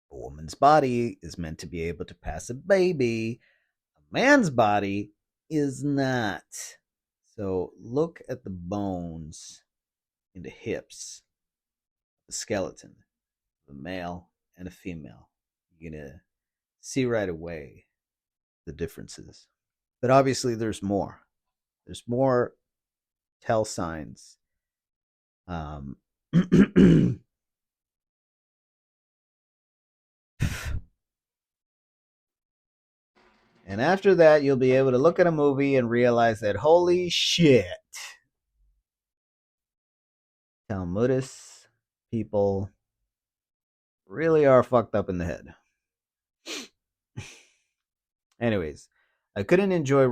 woman's body is meant to be able to pass a baby, a man's body is not. So look at the bones in the hips, the skeleton, the male and a female. You're going to see right away the differences. But obviously, there's more. There's more tell signs. And after that, you'll be able to look at a movie and realize that holy shit, Talmudists people really are fucked up in the head. Anyways, I couldn't enjoy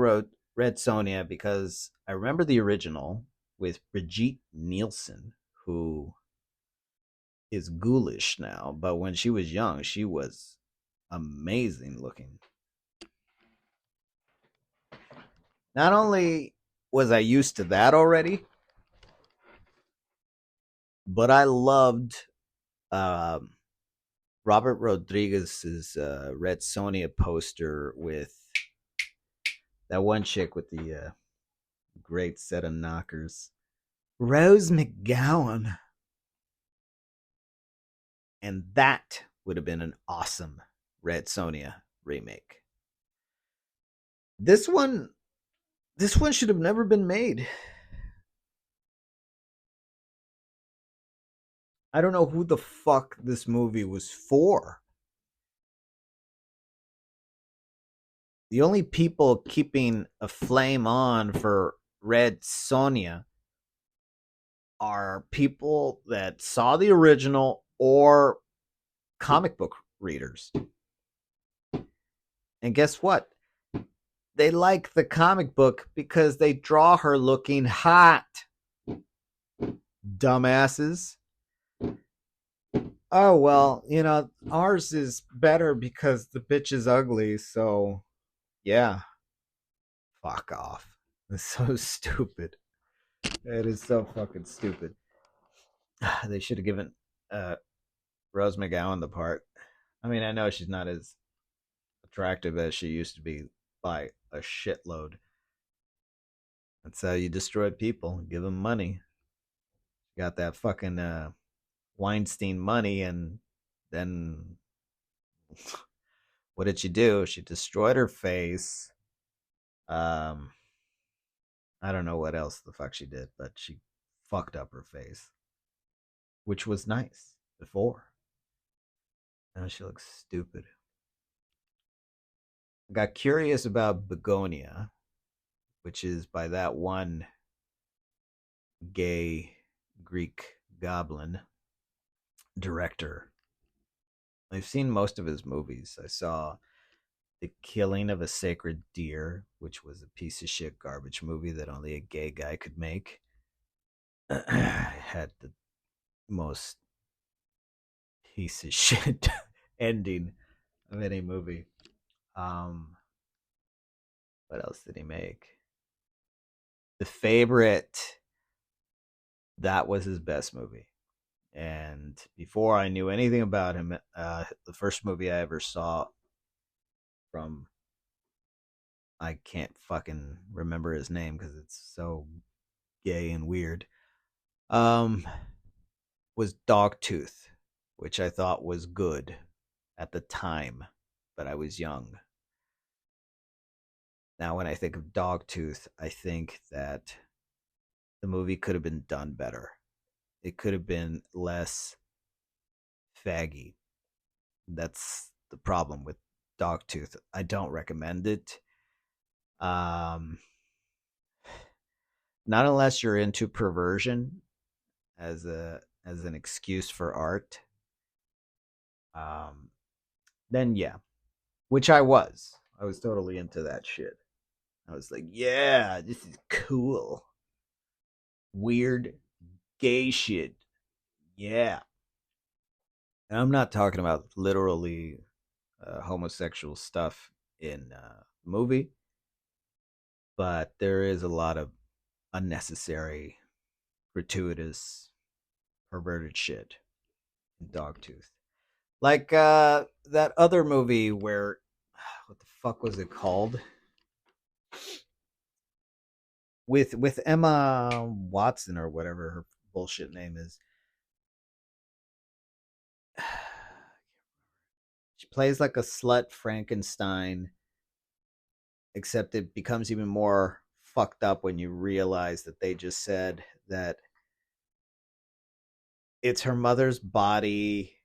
Red Sonja because I remember the original with Brigitte Nielsen, who is ghoulish now, but when she was young, she was amazing looking. Not only was I used to that already, but I loved um, Robert Rodriguez's Red Sonja poster with that one chick with the great set of knockers, Rose McGowan. And that would have been an awesome Red Sonja remake. This one, this one should have never been made. I don't know who the fuck this movie was for. The only people keeping a flame on for Red Sonja are people that saw the original or comic book readers. And guess what? They like the comic book because they draw her looking hot. Dumbasses. Oh, well, ours is better because the bitch is ugly, so yeah. Fuck off. It's so stupid. It is so fucking stupid. They should have given uh, Rose McGowan the part. I mean, I know she's not as attractive as she used to be by a shitload. That's how you destroy people. Give them money. Got that fucking Weinstein money, and then what did she do? She destroyed her face. Um, I don't know what else the fuck she did, but she fucked up her face, which was nice before. Now she looks stupid. I got curious about Begonia, which is by that one gay Greek goblin director. I've seen most of his movies. I saw The Killing of a Sacred Deer, which was a piece of shit garbage movie that only a gay guy could make. Had the most piece of shit ending of any movie. Um, what else did he make? The Favorite. That was his best movie. And before I knew anything about him, the first movie I ever saw from, I can't fucking remember his name because it's so gay and weird, um, was Dogtooth, which I thought was good at the time, but I was young. Now, when I think of Dogtooth, I think that the movie could have been done better. It could have been less faggy. That's the problem with Dogtooth. I don't recommend it. Um, not unless you're into perversion as an excuse for art. Um, then yeah, which I was. I was totally into that shit. I was like, yeah, this is cool. Weird gay shit. Yeah. And I'm not talking about literally homosexual stuff in movie, but there is a lot of unnecessary, gratuitous, perverted shit in Dogtooth. Like that other movie where what the fuck was it called? With Emma Watson or whatever her bullshit name is. She plays like a slut Frankenstein, except it becomes even more fucked up when you realize that they just said that it's her mother's body,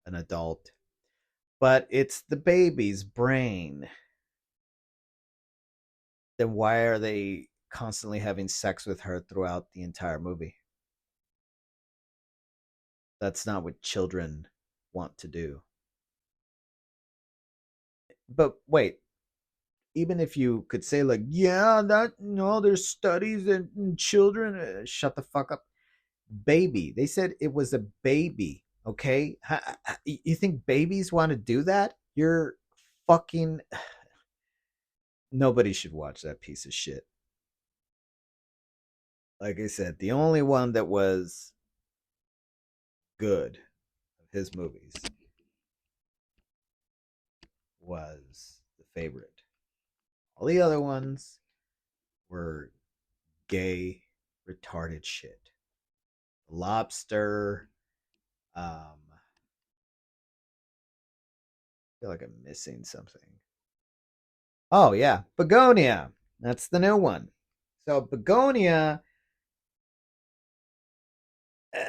an adult, but it's the baby's brain. Then why are they constantly having sex with her throughout the entire movie? That's not what children want to do. But wait, even if you could say like, yeah, that no, there's studies in children. Shut the fuck up, baby. They said it was a baby. Okay, you think babies want to do that? You're fucking. Nobody should watch that piece of shit. Like I said, the only one that was good of his movies was The Favorite. All the other ones were gay, retarded shit. Lobster. I feel like I'm missing something. Oh yeah, Begonia. That's the new one. So Begonia uh,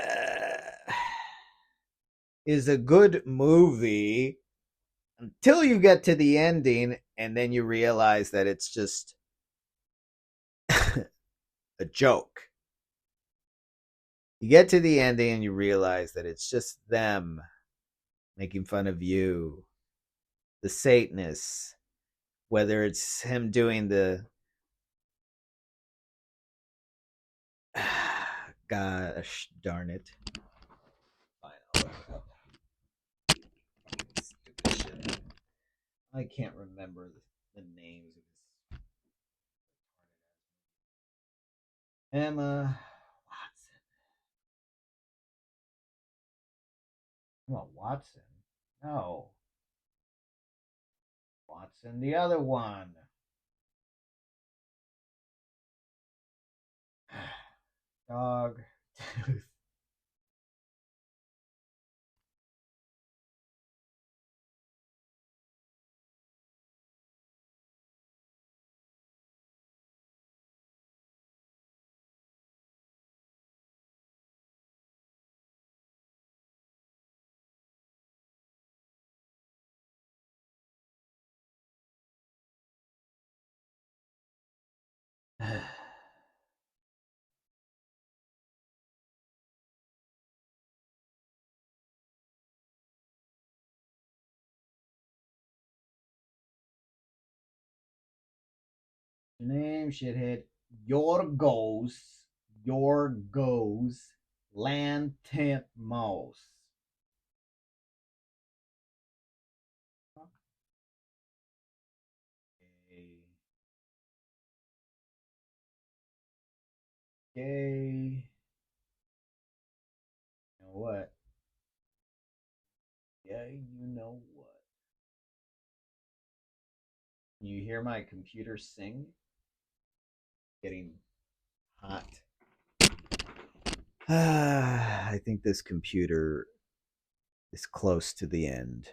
is a good movie until you get to the ending, and then you realize that it's just a joke. You get to the ending and you realize that it's just them making fun of you, the Satanists, whether it's him doing the gosh darn it. Fine, I'll look it up. Stupid shit. I can't remember the names of his Emma Watson. Emma Watson? No. Watson, the other one. Dog. Name, shithead. Yorgos Lantimos. Okay. Okay. You know what? Yeah, you know what? Can you hear my computer sing? Getting hot. I think this computer is close to the end,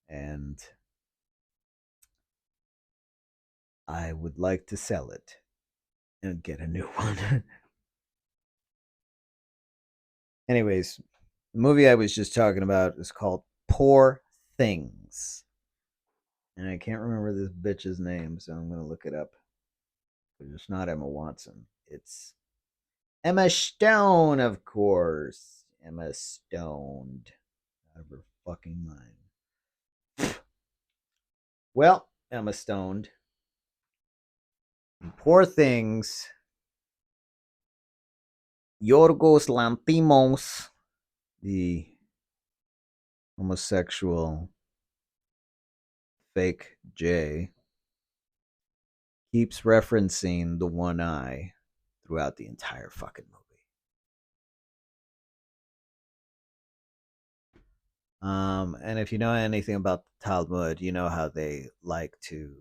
and I would like to sell it and get a new one. Anyways, the movie I was just talking about is called Poor Things. And I can't remember this bitch's name, so I'm going to look it up. It's not Emma Watson. It's Emma Stone, of course. Emma Stoned. Out of her fucking mind. Well, Emma Stoned. Poor Things. Yorgos Lanthimos, the homosexual fake J, keeps referencing the one eye throughout the entire fucking movie. And if you know anything about the Talmud, you know how they like to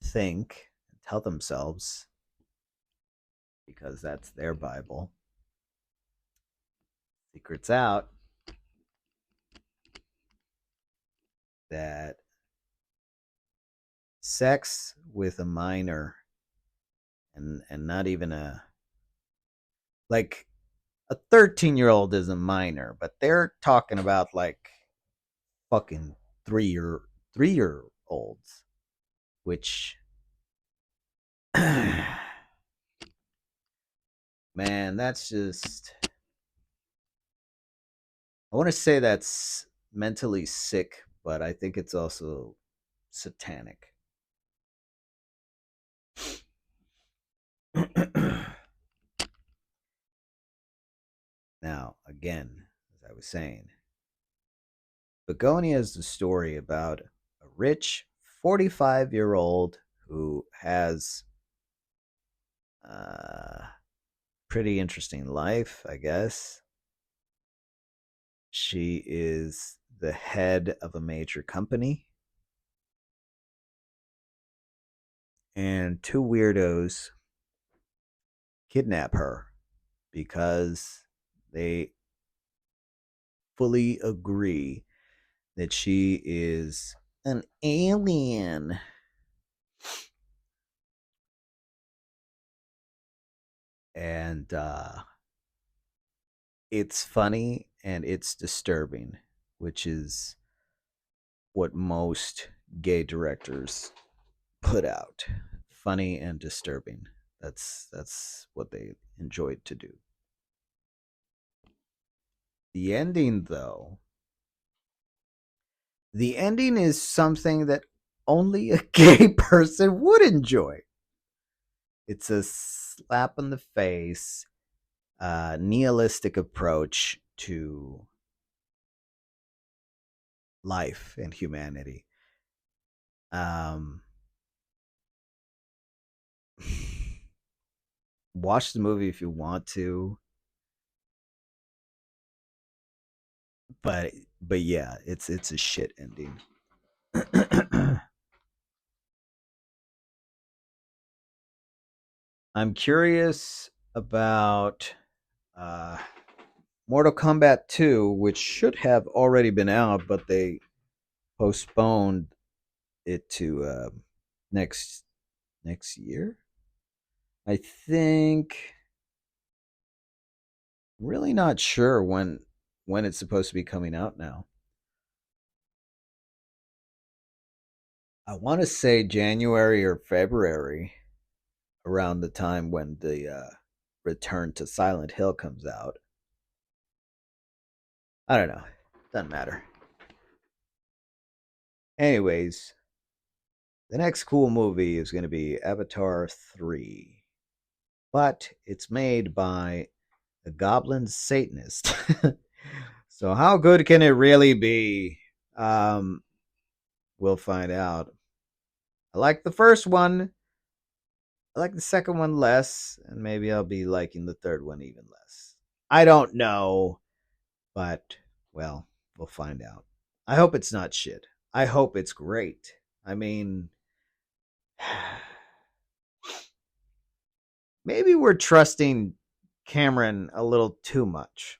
think and tell themselves, because that's their Bible. Secrets out that sex with a minor, and not even a, like, a 13-year-old is a minor, but they're talking about like fucking 3-year olds, which man, that's just, I want to say that's mentally sick, but I think it's also satanic. Now, again, as I was saying, Begonia is the story about a rich 45-year-old who has a pretty interesting life, I guess. She is the head of a major company, and two weirdos kidnap her because they fully agree that she is an alien. And it's funny and it's disturbing, which is what most gay directors put out. Funny and disturbing. That's what they enjoyed to do. The ending, though, the ending is something that only a gay person would enjoy. It's a slap in the face, nihilistic approach to life and humanity. Um, watch the movie if you want to, but yeah, it's a shit ending. I'm curious about uh, Mortal Kombat 2, which should have already been out, but they postponed it to next next year. I think. Really not sure when it's supposed to be coming out now. I want to say January or February. around the time when the Return to Silent Hill comes out. I don't know. Doesn't matter. Anyways, the next cool movie is going to be Avatar 3, but it's made by the Goblin Satanist. So, how good can it really be? Um, we'll find out. I like the first one. I like the second one less, and maybe I'll be liking the third one even less. I don't know, but well, we'll find out. I hope it's not shit. I hope it's great. I mean, maybe we're trusting Cameron a little too much.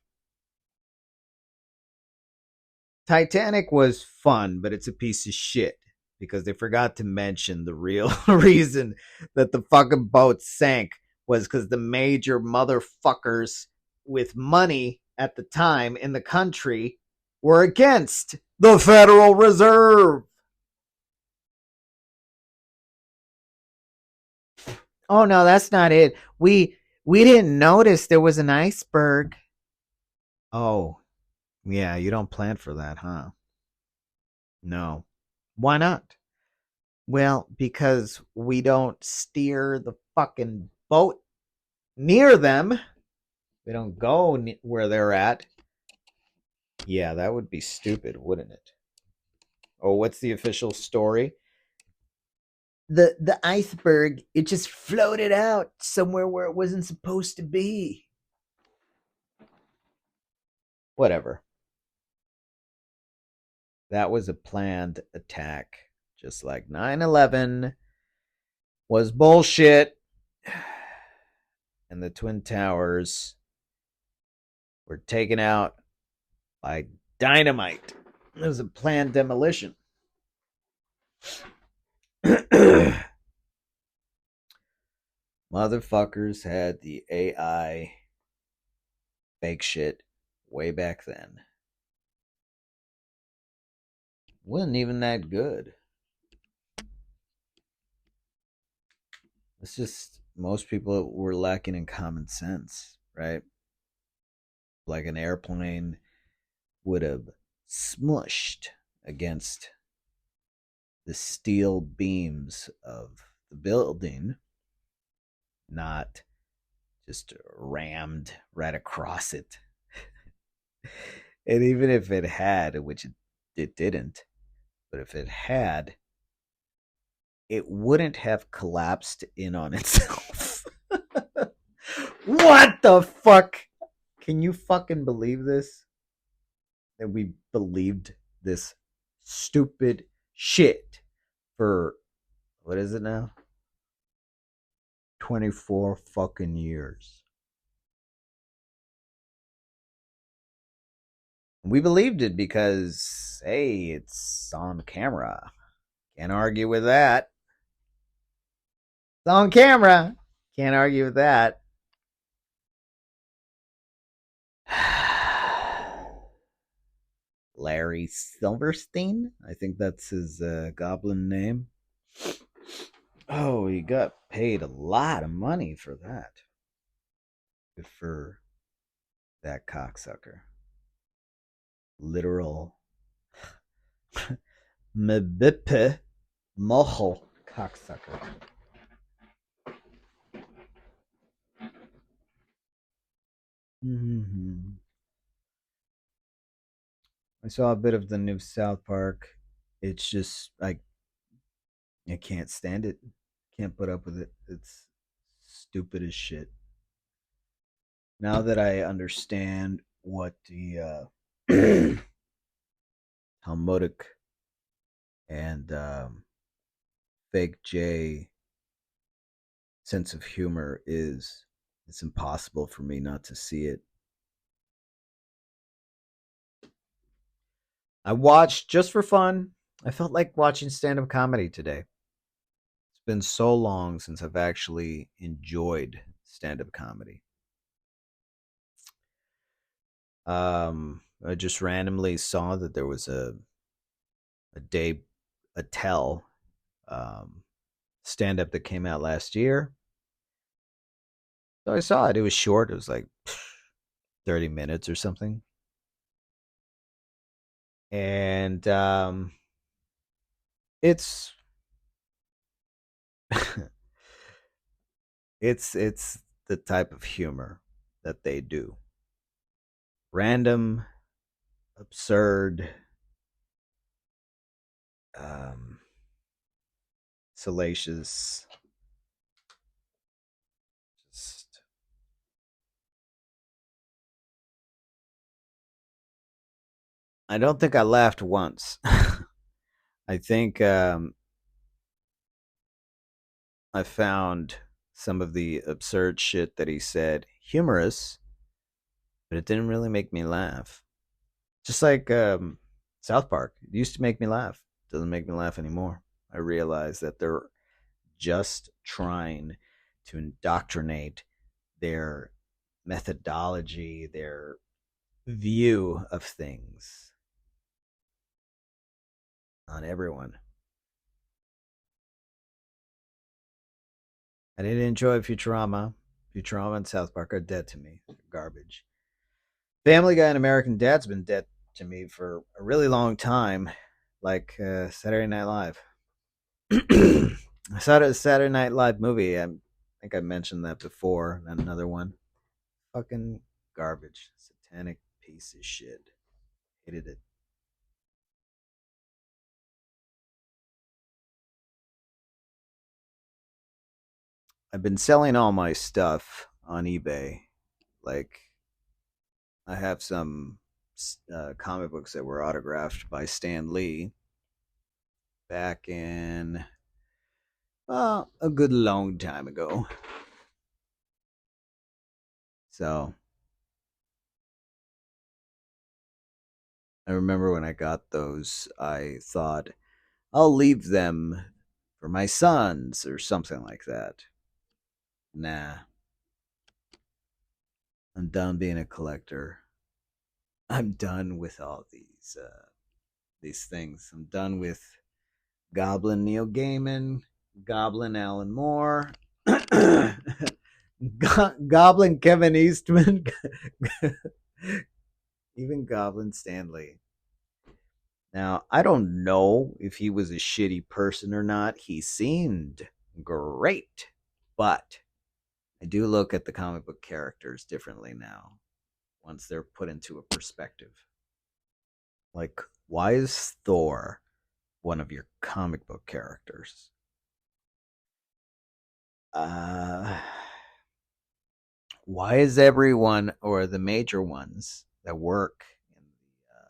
Titanic was fun, but it's a piece of shit because they forgot to mention the real reason that the fucking boat sank was because the major motherfuckers with money at the time in the country were against the Federal Reserve. Oh no, that's not it. We didn't notice there was an iceberg. Oh, yeah, you don't plan for that, huh? No. Why not? Well, because we don't steer the fucking boat near them. We don't go where they're at. Yeah, that would be stupid, wouldn't it? Oh, what's the official story? The iceberg, it just floated out somewhere where it wasn't supposed to be. Whatever. That was a planned attack, just like 9/11 was bullshit. And the Twin Towers were taken out by dynamite. It was a planned demolition. Motherfuckers had the AI fake shit way back then. Wasn't even that good. It's just most people were lacking in common sense, right? Like an airplane would have smushed against the steel beams of the building, not just rammed right across it. And even if it had, which it didn't, but if it had, it wouldn't have collapsed in on itself. What the fuck? Can you fucking believe this? That we believed this stupid shit for what is it now? 24 fucking years. We believed it because, hey, it's on camera. Can't argue with that. It's on camera. Can't argue with that. Larry Silverstein. I think that's his goblin name. Oh, he got paid a lot of money for that. Good for that cocksucker. Literal Mbippe Mohel cocksucker. Mm-hmm. I saw a bit of the new South Park. It's just like I can't stand it. Can't put up with it. It's stupid as shit. Now that I understand what the Talmudic and fake J sense of humor is, it's impossible for me not to see it. I watched just for fun. I felt like watching stand up comedy today. It's been so long since I've actually enjoyed stand up comedy. I just randomly saw that there was a Dave Attell stand up that came out last year. So I saw it. It was short. It was like 30 minutes or something. And it's it's the type of humor that they do. Random, absurd, um, salacious. Just I don't think I laughed once. I think I found some of the absurd shit that he said humorous, but it didn't really make me laugh. Just like South Park, it used to make me laugh. It doesn't make me laugh anymore. I realize that they're just trying to indoctrinate their methodology, their view of things on everyone. I didn't enjoy Futurama. Futurama and South Park are dead to me. They're garbage. Family Guy and American Dad's been dead to me for a really long time, like Saturday Night Live. I saw a Saturday Night Live movie. I think I mentioned that before. And another one. Fucking garbage. Satanic piece of shit. Hated it. I've been selling all my stuff on eBay. Like, I have some comic books that were autographed by Stan Lee back in a good long time ago. So I remember when I got those, I thought I'll leave them for my sons or something like that. Nah, I'm done being a collector. I'm done with all these things. I'm done with Goblin Neil Gaiman, Goblin Alan Moore, Goblin Kevin Eastman, even Goblin Stanley. Now, I don't know if he was a shitty person or not. He seemed great, but I do look at the comic book characters differently now once they're put into a perspective. Like, why is Thor one of your comic book characters? Uh, why is everyone or the major ones that work in the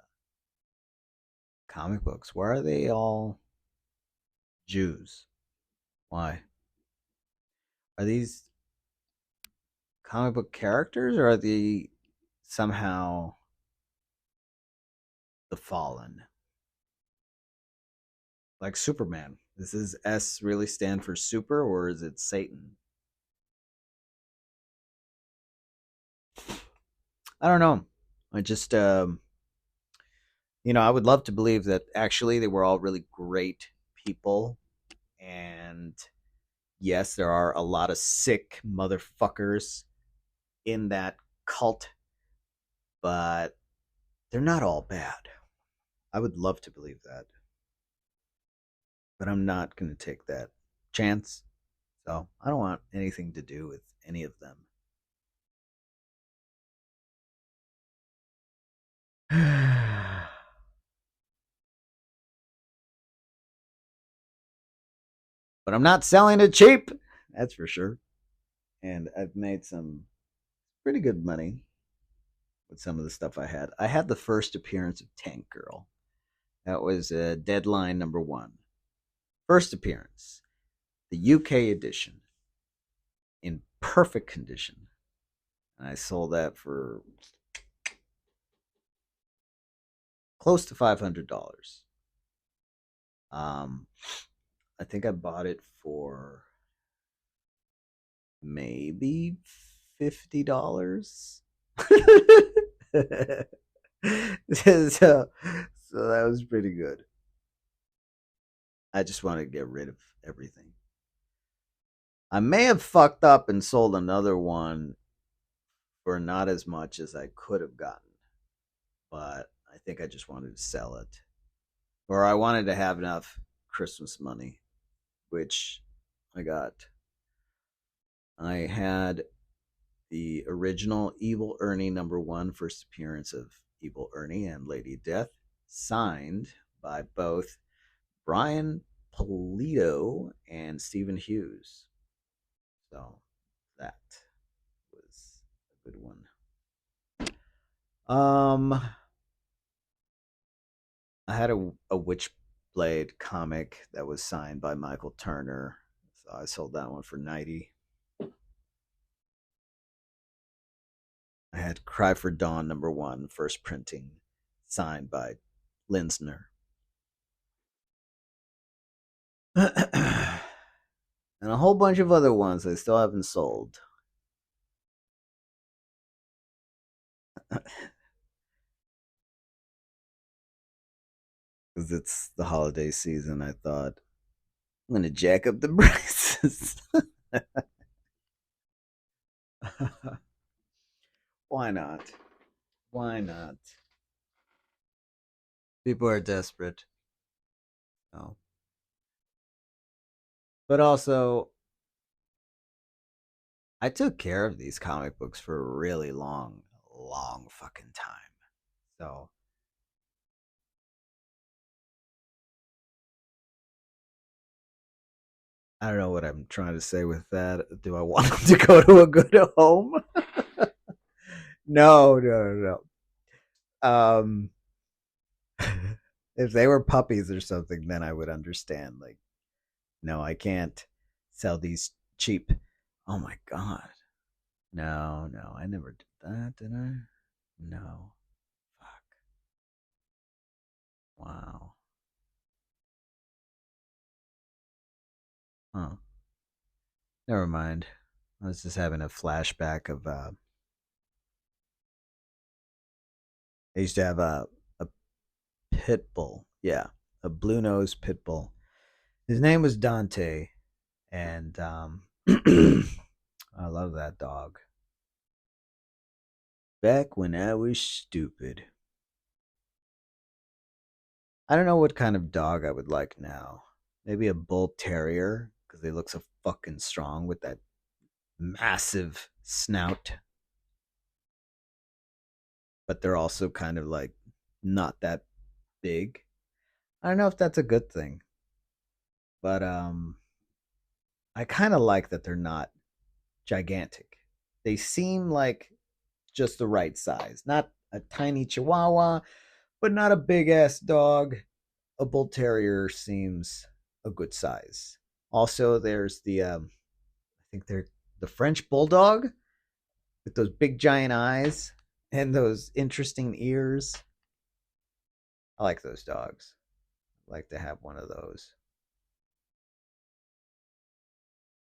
comic books, why are they all Jews? Why? Are these comic book characters or are they somehow the fallen? Like Superman. Does his S really stand for super or is it Satan? I don't know. I just, I would love to believe that actually they were all really great people. And yes, there are a lot of sick motherfuckers in that cult, but they're not all bad. I would love to believe that, but I'm not going to take that chance. So I don't want anything to do with any of them. But I'm not selling it cheap. That's for sure. And I've made some pretty good money with some of the stuff I had. I had the first appearance of Tank Girl. That was deadline number one. First appearance, the UK edition, in perfect condition. And I sold that for close to $500. Um, I think I bought it for maybe $50. so that was pretty good. I just wanted to get rid of everything. I may have fucked up and sold another one for not as much as I could have gotten, but I think I just wanted to sell it. Or I wanted to have enough Christmas money, which I got. I had the original Evil Ernie #1 first appearance of Evil Ernie and Lady Death, signed by both Brian Polito and Stephen Hughes. So that was a good one. Um, I had a Witchblade comic that was signed by Michael Turner, so I sold that one for 90. I had Cry for Dawn #1 first printing, signed by Linsner. And a whole bunch of other ones I still haven't sold. Because it's the holiday season, I thought I'm gonna jack up the prices. Why not? Why not? People are desperate. No. But also, I took care of these comic books for a really long fucking time. So I don't know what I'm trying to say with that. Do I want them to go to a good home? No, no, no, no. If they were puppies or something, then I would understand. Like, no, I can't sell these cheap. Oh my god. No, no, I never did that, did I? No. Fuck. Wow. Huh. Never mind. I was just having a flashback of I used to have a pit bull. Yeah. A blue nosed pit bull. His name was Dante, and I love that dog. Back when I was stupid. I don't know what kind of dog I would like now. Maybe a bull terrier because they look so fucking strong with that massive snout, but they're also kind of like not that big. I don't know if that's a good thing, but I kind of like that they're not gigantic. They seem like just the right size, not a tiny chihuahua, but not a big ass dog. A bull terrier seems a good size. Also, there's the I think they're the French bulldog with those big giant eyes and those interesting ears. I like those dogs. I'd like to have one of those.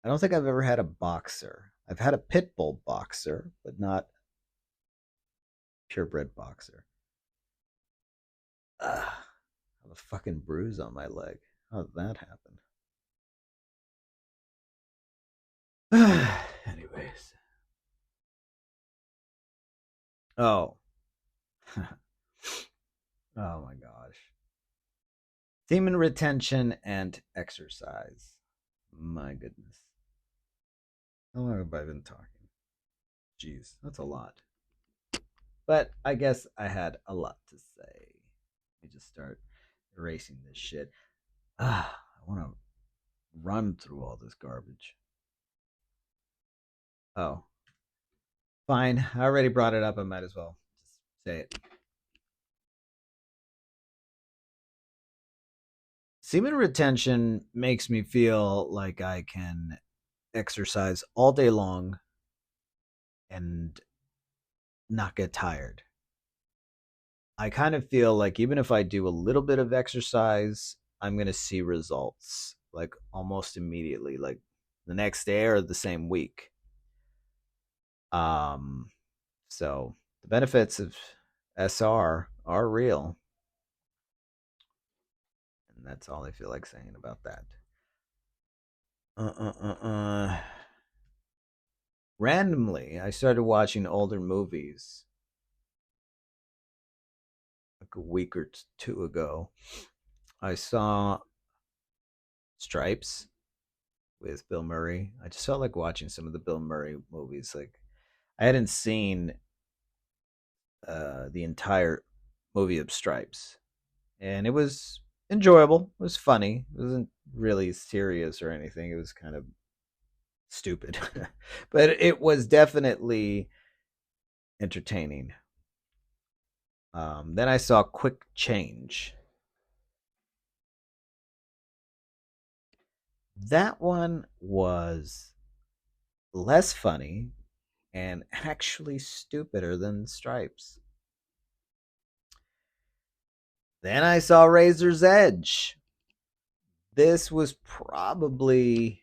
I don't think I've ever had a boxer. I've had a pit bull boxer, but not purebred boxer. Ugh, I have a fucking bruise on my leg. How did that happen? Anyways. Oh. Oh my gosh. Semen retention and exercise. My goodness. How long have I been talking? Jeez, that's a lot. But I guess I had a lot to say. Let me just start erasing this shit. I want to run through all this garbage. Oh, fine. I already brought it up. I might as well just say it. Semen retention makes me feel like I can exercise all day long and not get tired. I kind of feel like even if I do a little bit of exercise, I'm going to see results like almost immediately, like the next day or the same week. Um, so the benefits of SR are real, and that's all I feel like saying about that. Uh, uh, uh, uh. Randomly, I started watching older movies like a week or two ago. I saw Stripes with Bill Murray. I just felt like watching some of the Bill Murray movies. Like I hadn't seen the entire movie of Stripes, and it was enjoyable. It was funny. It wasn't really serious or anything. It was kind of stupid, but it was definitely entertaining. Then I saw Quick Change. That one was less funny and actually stupider than Stripes. Then I saw Razor's Edge. This was probably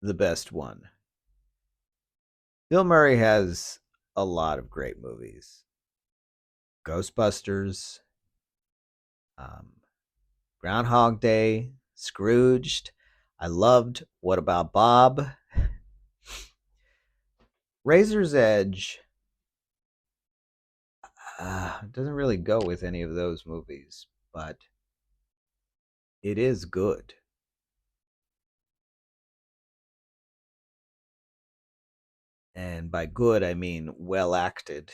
the best one. Bill Murray has a lot of great movies. Ghostbusters, um, Groundhog Day, Scrooged. I loved What About Bob? Razor's Edge doesn't really go with any of those movies, but it is good. And by good, I mean well acted,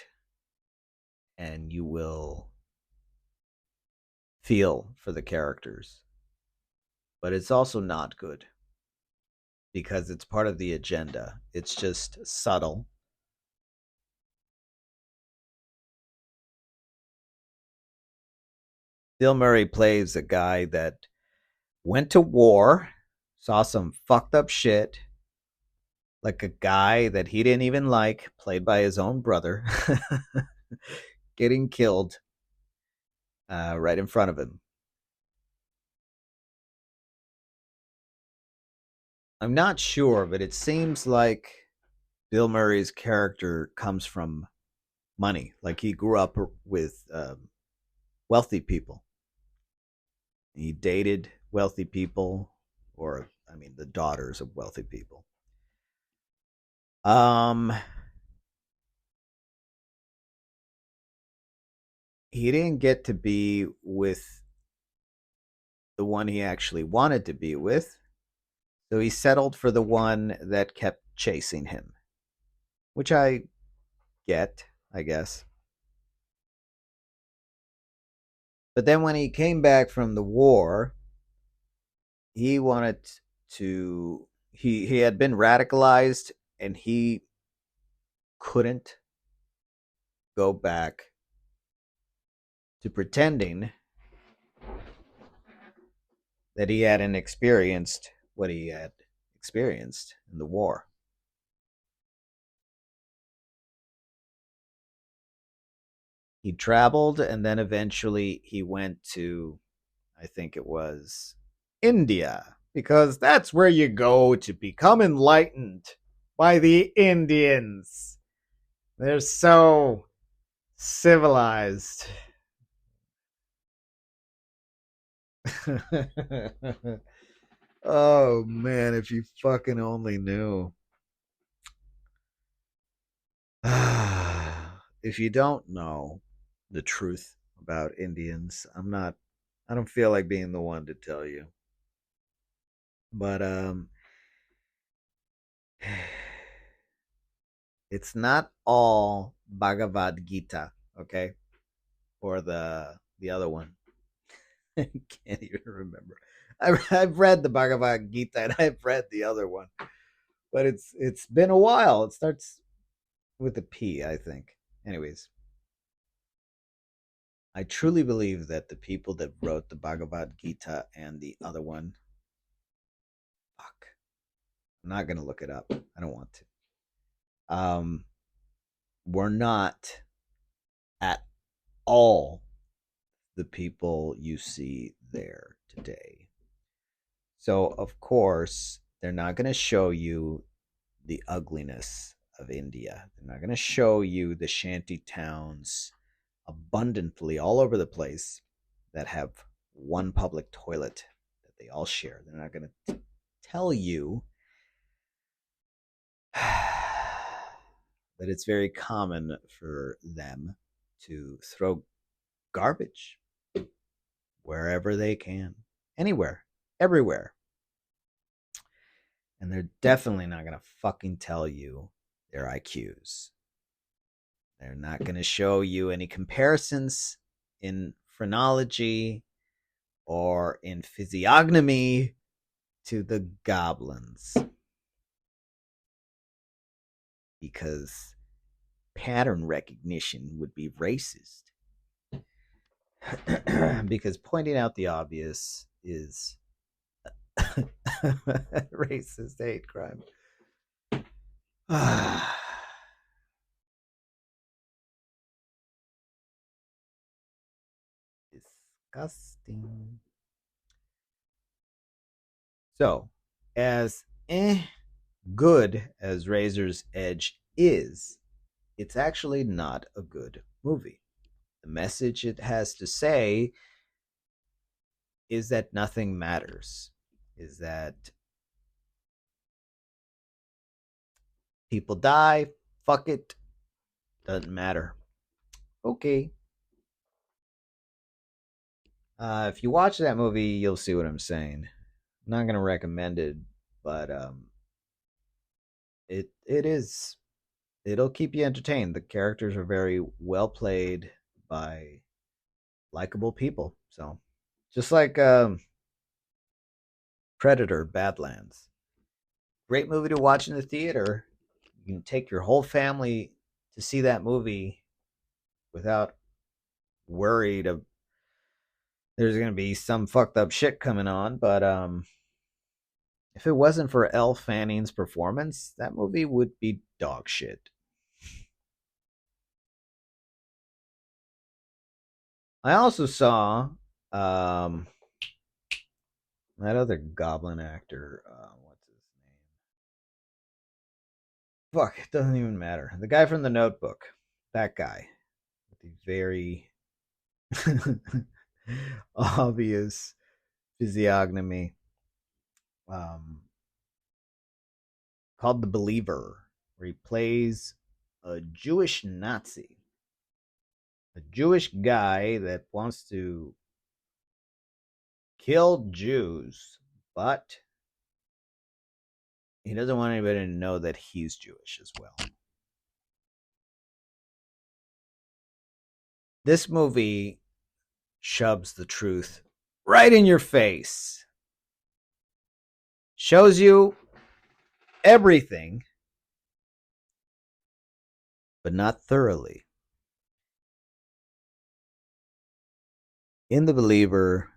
and you will feel for the characters. But it's also not good because it's part of the agenda. It's just subtle. Bill Murray plays a guy that went to war, saw some fucked up shit, like a guy that he didn't even like, played by his own brother, getting killed right in front of him. I'm not sure, but it seems like Bill Murray's character comes from money. Like he grew up with wealthy people. He dated wealthy people, or I mean, the daughters of wealthy people. Um, he didn't get to be with the one he actually wanted to be with, so he settled for the one that kept chasing him, which I get, I guess. But then when he came back from the war, he wanted to he had been radicalized and he couldn't go back to pretending that he hadn't experienced what he had experienced in the war. He traveled and then eventually he went to, I think it was India, because that's where you go to become enlightened by the Indians. They're so civilized. Oh man, if you fucking only knew. If you don't know the truth about Indians, I don't feel like being the one to tell you. But it's not all Bhagavad Gita, okay? Or the other one. I can't even remember. I've read the Bhagavad Gita and I've read the other one, but it's been a while. It starts with a P, I think. Anyways, I truly believe that the people that wrote the Bhagavad Gita and the other one, fuck, I'm not gonna look it up. I don't want to. Were not at all the people you see there today. So of course they're not gonna show you the ugliness of India. They're not gonna show you the shanty towns abundantly all over the place that have one public toilet that they all share. They're not going to tell you that it's very common for them to throw garbage wherever they can, anywhere, everywhere. And they're definitely not going to fucking tell you their IQs. They're not going to show you any comparisons in phrenology or in physiognomy to the goblins because pattern recognition would be racist. Because pointing out the obvious is racist hate crime. Disgusting. So, as good as Razor's Edge is, it's actually not a good movie. The message it has to say is that nothing matters, is that people die, fuck it, doesn't matter. Okay. If you watch that movie, you'll see what I'm saying. I'm not gonna recommend it, but it is it'll keep you entertained. The characters are very well played by likable people. So just like Predator, Badlands, great movie to watch in the theater. You can take your whole family to see that movie without worried of there's going to be some fucked up shit coming on. But if it wasn't for Elle Fanning's performance, that movie would be dog shit. I also saw that other goblin actor. What's his name? Fuck, it doesn't even matter. The guy from The Notebook. That guy. With the very obvious physiognomy. Um, called The Believer, where he plays a Jewish Nazi. A Jewish guy that wants to kill Jews, but he doesn't want anybody to know that he's Jewish as well. This movie shoves the truth right in your face. Shows you everything, but not thoroughly. In The Believer,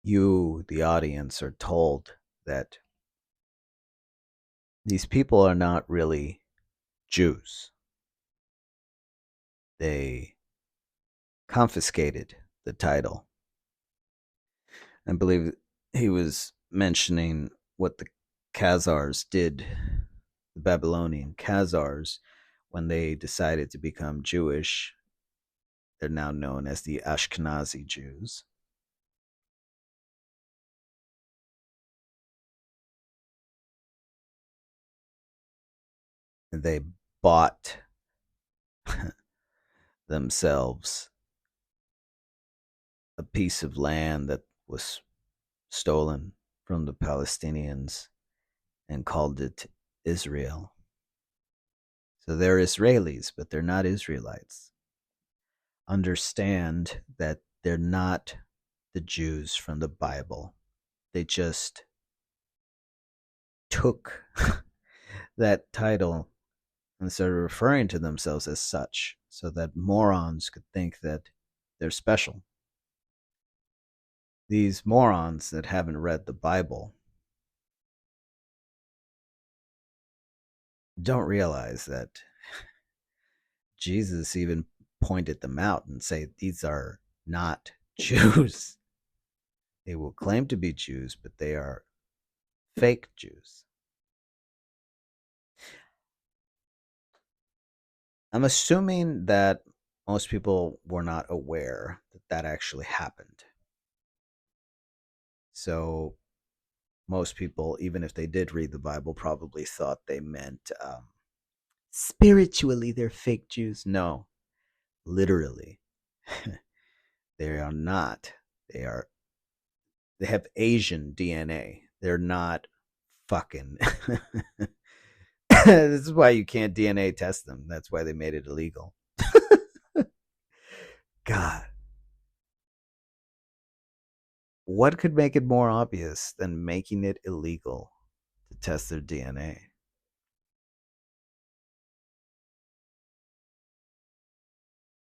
you, the audience, are told that these people are not really Jews. They confiscated the title. I believe he was mentioning what the Khazars did, the Babylonian Khazars, when they decided to become Jewish. They're now known as the Ashkenazi Jews. They bought themselves a piece of land that was stolen from the Palestinians and called it Israel. So they're Israelis, but they're not Israelites. Understand that they're not the Jews from the Bible. They just took that title and started referring to themselves as such so that morons could think that they're special. These morons that haven't read the Bible don't realize that Jesus even pointed them out and say these are not Jews. They will claim to be Jews, but they are fake Jews. I'm assuming that most people were not aware that that actually happened. So Most people, even if they did read the Bible, probably thought they meant spiritually they're fake Jews. No, literally, they are not. They are. They have Asian DNA. They're not fucking. This is why you can't DNA test them. That's why they made it illegal. God, what could make it more obvious than making it illegal to test their DNA?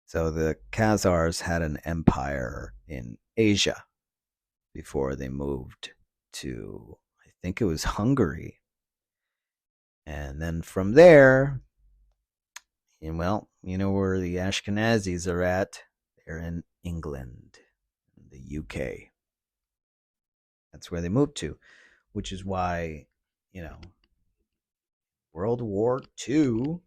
So the Khazars had an empire in Asia before they moved to, I think it was Hungary. And then from there, and well, you know where the Ashkenazis are at? They're in England, the UK. That's where they moved to, which is why, you know, World War II,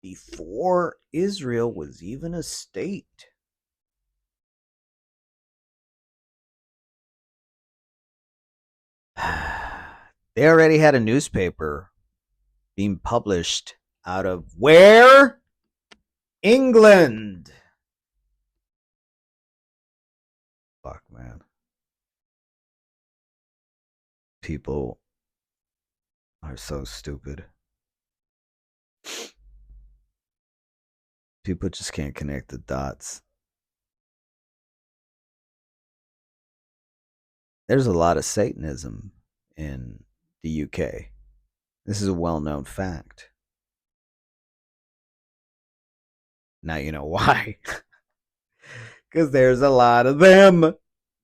before Israel was even a state. They already had a newspaper being published out of where? England. Fuck, man. People are so stupid. People just can't connect the dots. There's a lot of Satanism in the UK. This is a well known fact. Now you know why. Because there's a lot of them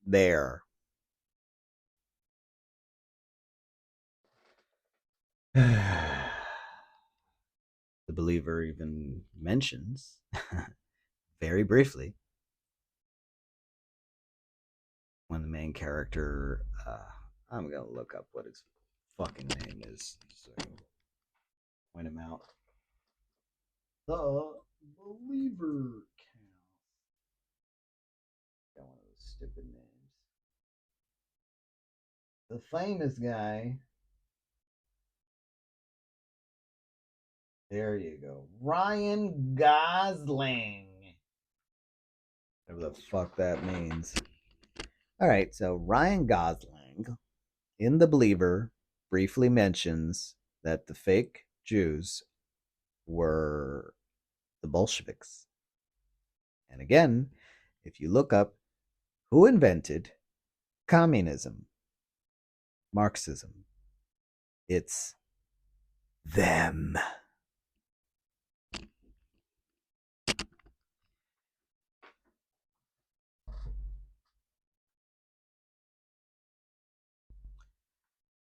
there. The believer even mentions, very briefly, when the main character, I'm going to look up what his fucking name is so I can point him out. The believer count. Got one of those stupid names. The famous guy. There you go. Ryan Gosling. Whatever the fuck that means. All right, so Ryan Gosling in The Believer briefly mentions that the fake Jews were the Bolsheviks. And again, if you look up who invented communism, Marxism, it's them.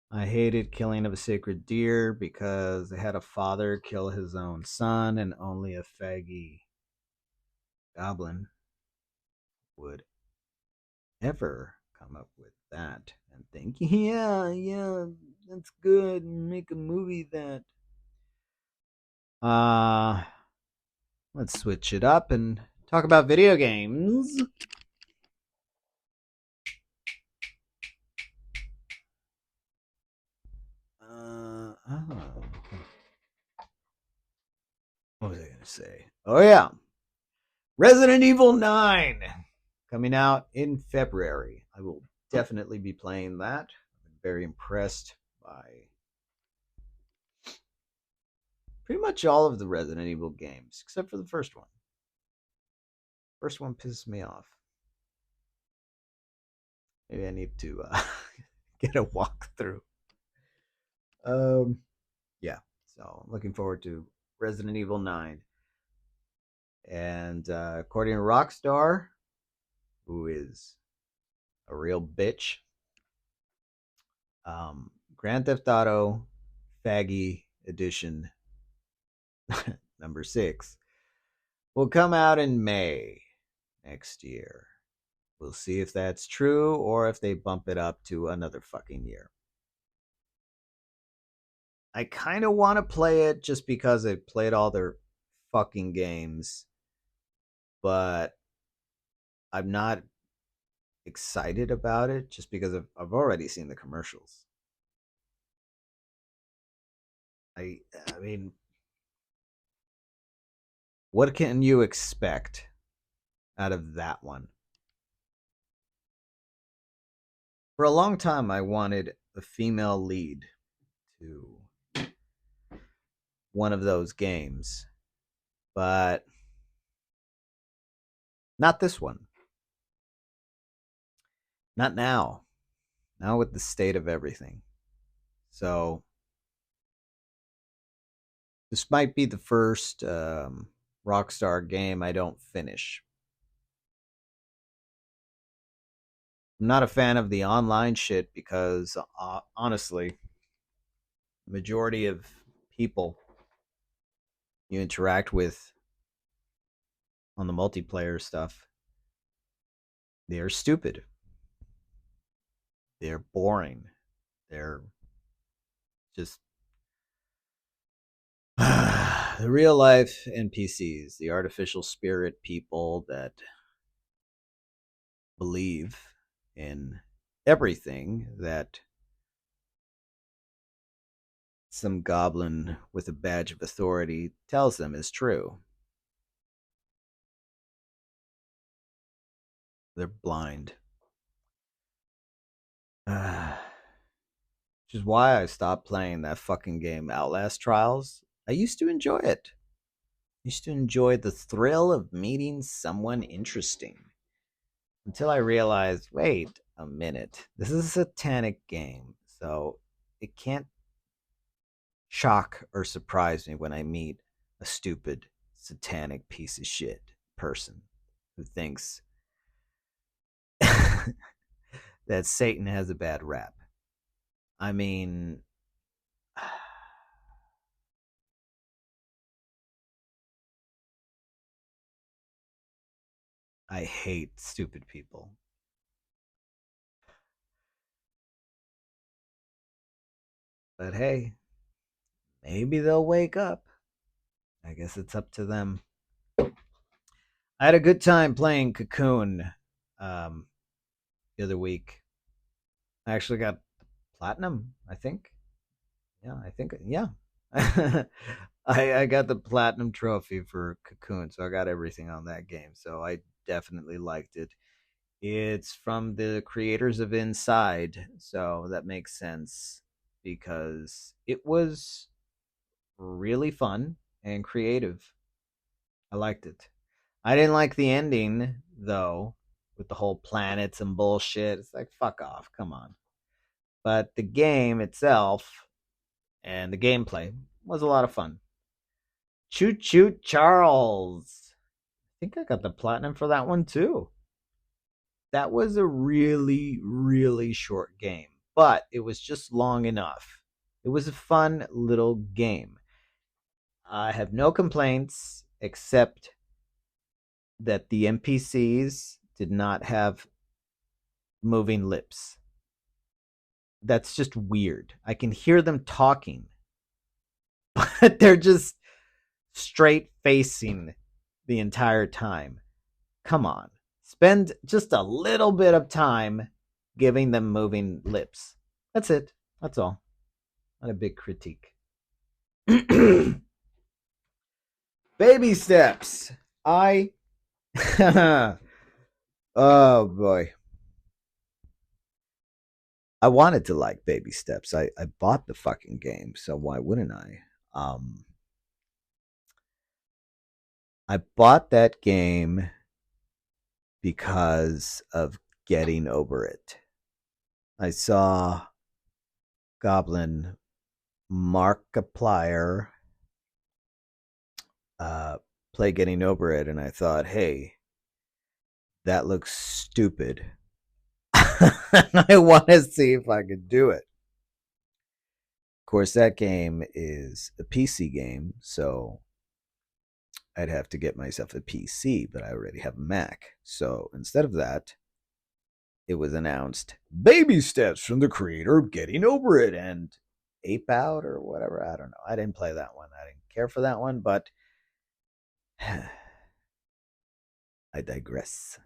I hated killing of a sacred deer because they had a father kill his own son, and only a faggy goblin would ever come up with that and think, yeah, that's good, make a movie that. Uh, let's switch it up and talk about video games. Oh. What was I going to say? Oh, yeah. Resident Evil 9 coming out in February. I will definitely be playing that. I'm very impressed by pretty much all of the Resident Evil games, except for the first one. First one pisses me off. Maybe I need to get a walkthrough. Yeah. So I'm looking forward to Resident Evil 9. And according to Rockstar, who is a real bitch, Grand Theft Auto Faggy Edition number 6 will come out in May next year. We'll see if that's true or if they bump it up to another fucking year. I kind of want to play it just because I played all their fucking games, but I'm not excited about it just because I've already seen the commercials. I I mean, what can you expect out of that one? For a long time, I wanted a female lead to one of those games, but not this one. Not now. Now with the state of everything. So this might be the first Rockstar game I don't finish. I'm not a fan of the online shit because honestly, the majority of people you interact with on the multiplayer stuff, they're stupid. They're boring. They're just the real life NPCs, the artificial spirit people that believe in everything that some goblin with a badge of authority tells them is true. They're blind. Which is why I stopped playing that fucking game, Outlast Trials. I used to enjoy it. I used to enjoy the thrill of meeting someone interesting. Until I realized, wait a minute, this is a satanic game, so it can't shock or surprise me when I meet a stupid, satanic piece of shit person who thinks that Satan has a bad rap. I mean, I hate stupid people. But hey, maybe they'll wake up. I guess it's up to them. I had a good time playing Cocoon um, the other week. I actually got platinum, I think. Yeah, I think, yeah. I got the platinum trophy for Cocoon, so I got everything on that game. So I definitely liked it. It's from the creators of Inside, so that makes sense because it was really fun and creative. I liked it. I didn't like the ending though, with the whole planets and bullshit. It's like fuck off, come on. But the game itself and the gameplay was a lot of fun. Choo Choo Charles. I think I got the platinum for that one too. That was a really, really short game, but it was just long enough. It was a fun little game. I have no complaints except that the NPCs did not have moving lips. That's just weird. I can hear them talking, but they're just straight facing the entire time. Come on. Spend just a little bit of time giving them moving lips. That's it. That's all. Not a big critique. Baby steps. I. Oh boy. I wanted to like baby steps. I bought the fucking game, so why wouldn't I? I bought that game because of getting over it. I saw Goblin Markiplier uh, play Getting Over It, and I thought, hey, that looks stupid. I want to see if I could do it. Of course, that game is a PC game, so I'd have to get myself a PC, but I already have a Mac. So instead of that, it was announced baby steps from the creator of Getting Over It and Ape Out or whatever. I don't know. I didn't play that one. I didn't care for that one, but I digress.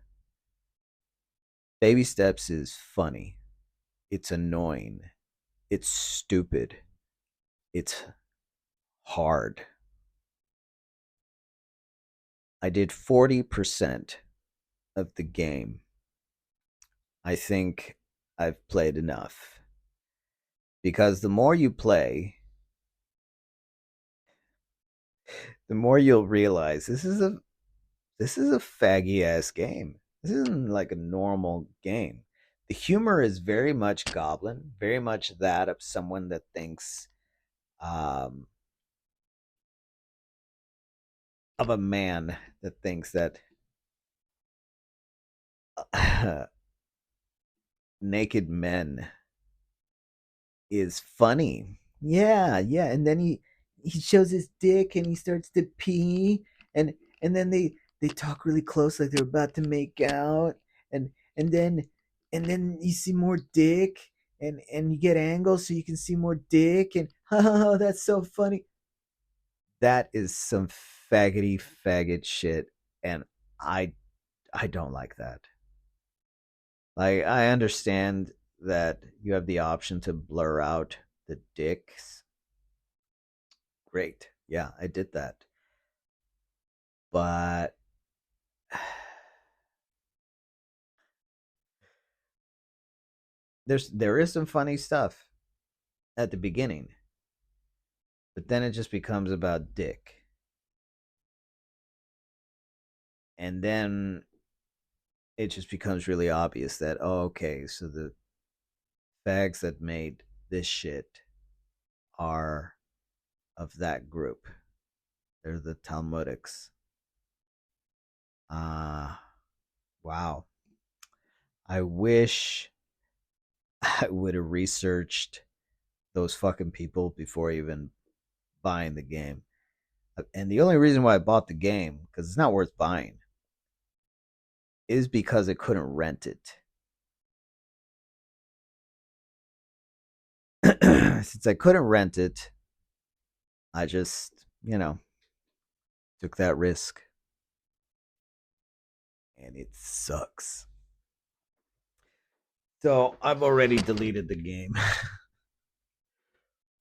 Baby Steps is funny. It's annoying. It's stupid. It's hard. I did 40% of the game. I think I've played enough. Because the more you play, the more you'll realize this is a faggy ass game. This isn't like a normal game. The humor is very much goblin, very much that of someone that thinks um, of a man that thinks that naked men is funny. Yeah, yeah. And then he shows his dick and he starts to pee and then they talk really close like they're about to make out and and then and then you see more dick and you get angles so you can see more dick and oh that's so funny. That is some faggoty faggot shit and I I don't like that. Like I understand that you have the option to blur out the dicks. Great. Yeah, I did that. But there is some funny stuff at the beginning, but then it just becomes about dick. And then it just becomes really obvious that oh okay, so the fags that made this shit are of that group. They're the Talmudics. Ah, wow. I wish I would have researched those fucking people before even buying the game. And the only reason why I bought the game, because it's not worth buying, is because I couldn't rent it. Since I couldn't rent it, I just, took that risk. And it sucks. So I've already deleted the game.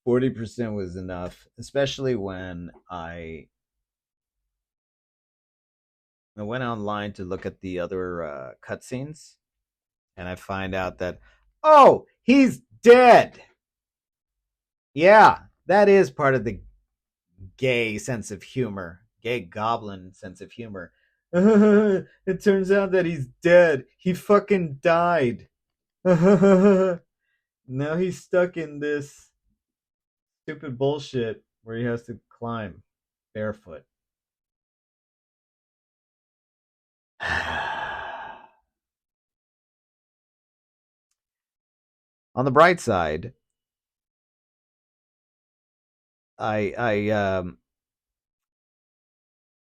40% was enough, especially when I went online to look at the other cutscenes, and I find out that, oh, he's dead. Yeah, that is part of the gay sense of humor, gay goblin sense of humor. It turns out that he's dead. He fucking died. Now he's stuck in this stupid bullshit where he has to climb barefoot. On the bright side, I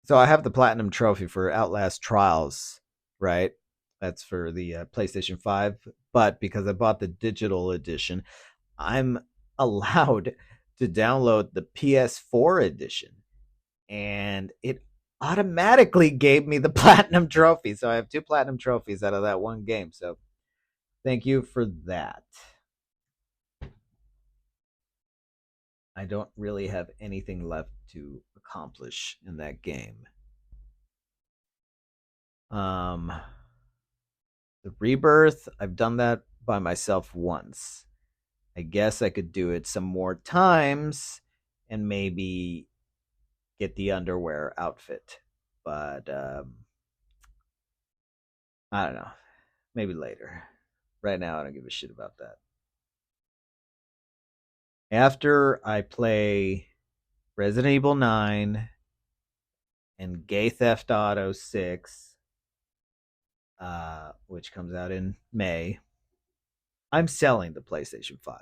so I have the platinum trophy for Outlast Trials, right? That's for the PlayStation 5, but because I bought the digital edition, I'm allowed to download the PS4 edition and it automatically gave me the platinum trophy. So I have two platinum trophies out of that one game. So thank you for that. I don't really have anything left to accomplish in that game. Um, the rebirth, I've done that by myself once. I guess I could do it some more times and maybe get the underwear outfit. But I don't know. Maybe later. Right now, I don't give a shit about that. After I play Resident Evil 9 and Gay Theft Auto 6, which comes out in May, I'm selling the PlayStation 5.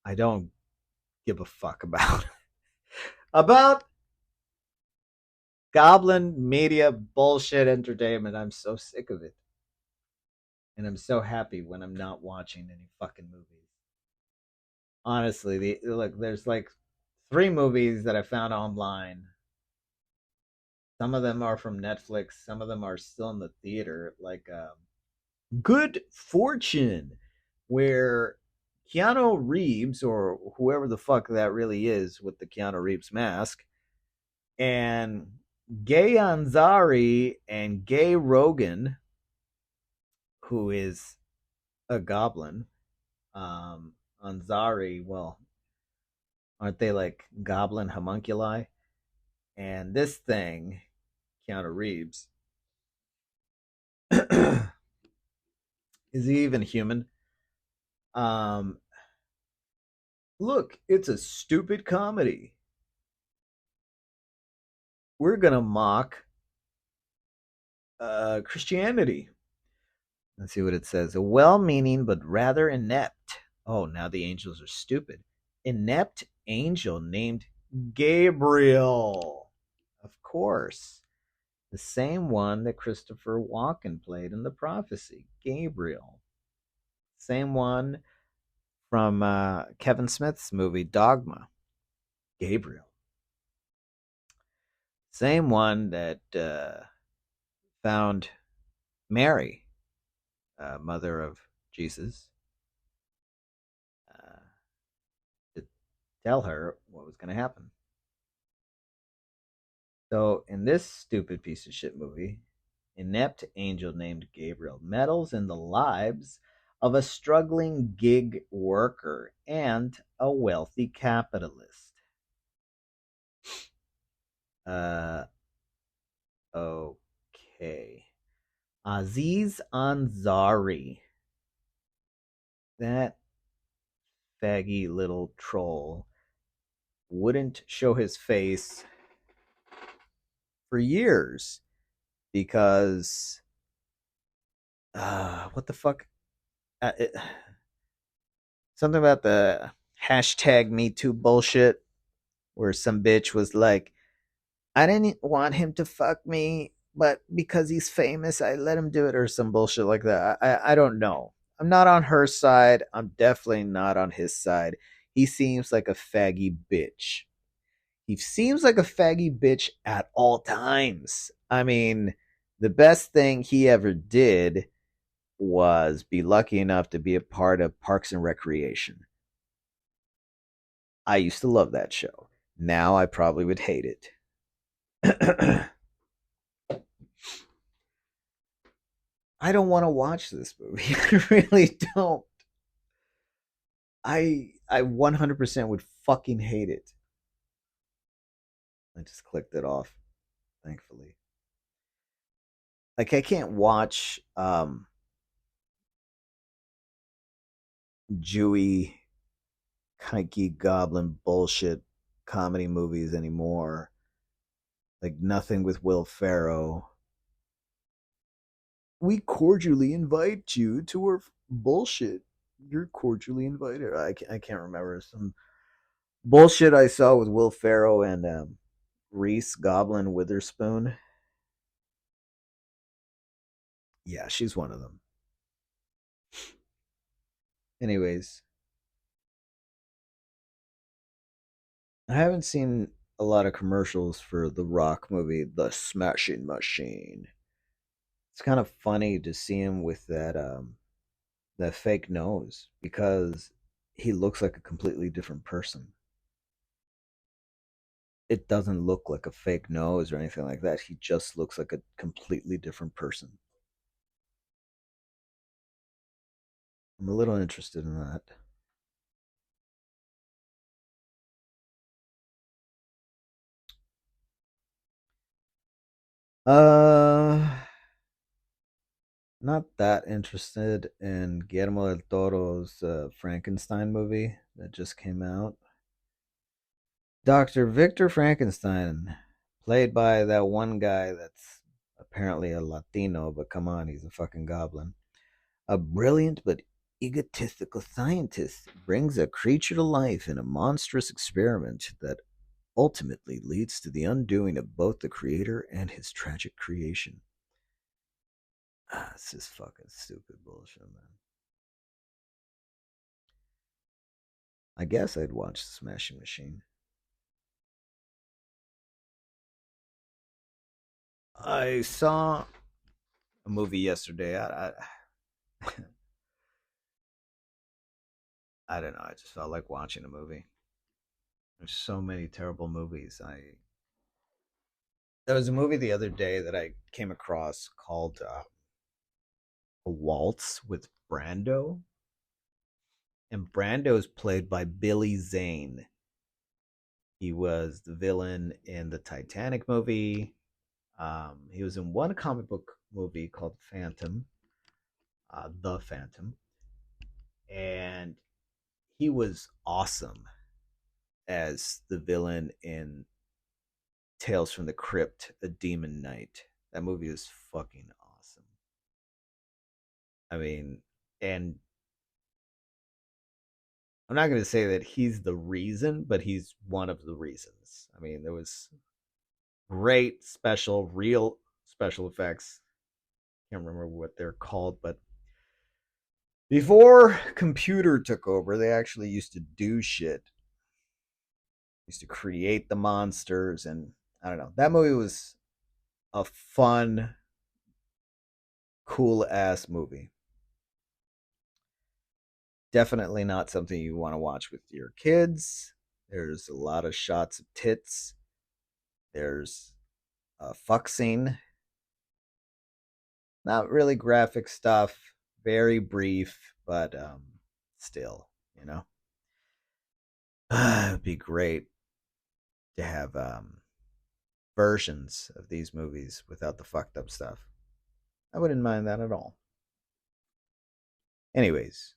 I don't give a fuck about Goblin media bullshit entertainment. I'm so sick of it. And I'm so happy when I'm not watching any fucking movies. Honestly, look, there's like 3 movies that I found online. Some of them are from Netflix. Some of them are still in the theater. Like Good Fortune, where Keanu Reeves, or whoever the fuck that really is with the Keanu Reeves mask, and Gay Ansari and Gay Rogan, who is a goblin, Ansari, well, aren't they like goblin homunculi? And this thing, Keanu Reeves, is he even human? Um, Look, it's a stupid comedy. We're gonna mock Christianity. Let's see what it says. A well meaning but rather inept. Oh, now the angels are stupid. Inept angel named Gabriel. Of course. The same one that Christopher Walken played in The Prophecy. Gabriel. Same one from Kevin Smith's movie Dogma. Gabriel. Same one that found Mary, mother of Jesus, uh, to tell her what was going to happen. So, in this stupid piece of shit movie, inept angel named Gabriel meddles in the lives of a struggling gig worker and a wealthy capitalist. Uh, okay. Aziz Ansari. That faggy little troll wouldn't show his face for years because what the fuck? It, something about the hashtag Me Too bullshit, where some bitch was like, "I didn't want him to fuck me, but because he's famous, I let him do it," or some bullshit like that. I don't know. I'm not on her side. I'm definitely not on his side. He seems like a faggy bitch. He seems like a faggy bitch at all times. I mean, the best thing he ever did was be lucky enough to be a part of Parks and Recreation. I used to love that show. Now I probably would hate it. I don't want to watch this movie. I really don't. I 100% would fucking hate it. I just clicked it off, thankfully. Like I can't watch Jewy kikey goblin bullshit comedy movies anymore. Like nothing with Will Ferrell. We cordially invite you to our bullshit. You're cordially invited. I can't remember some bullshit I saw with Will Ferrell and Reese Goblin Witherspoon. Yeah, she's one of them. Anyways, I haven't seen a lot of commercials for the Rock movie, The Smashing Machine. It's kind of funny to see him with that fake nose because he looks like a completely different person. It doesn't look like a fake nose or anything like that. He just looks like a completely different person. I'm a little interested in that. Uh, Not that interested in Guillermo del Toro's Frankenstein movie that just came out. Dr. Victor Frankenstein, played by that one guy that's apparently a Latino, but come on, he's a fucking goblin. A brilliant but egotistical scientist brings a creature to life in a monstrous experiment that ultimately leads to the undoing of both the creator and his tragic creation. This is fucking stupid bullshit, man. I guess I'd watch The Smashing Machine. I saw a movie yesterday. I don't know. I just felt like watching a movie. There's so many terrible movies. I There was a movie the other day that I came across called A Waltz with Brando, and Brando is played by Billy Zane. He was the villain in the Titanic movie. He was in one comic book movie called Phantom, The Phantom, and he was awesome as the villain in Tales from the Crypt, A Demon Knight. That movie is fucking awesome. I mean, and I'm not going to say that he's the reason, but he's one of the reasons. I mean, there was great real special effects. Can't remember what they're called, but before computer took over, they actually used to do shit. Used to create the monsters, and I don't know. That movie was a fun, cool ass movie. Definitely not something you want to watch with your kids. There's a lot of shots of tits. There's a fuck scene. Not really graphic stuff. Very brief, but still, you know. It'd be great to have versions of these movies without the fucked up stuff. I wouldn't mind that at all. Anyways,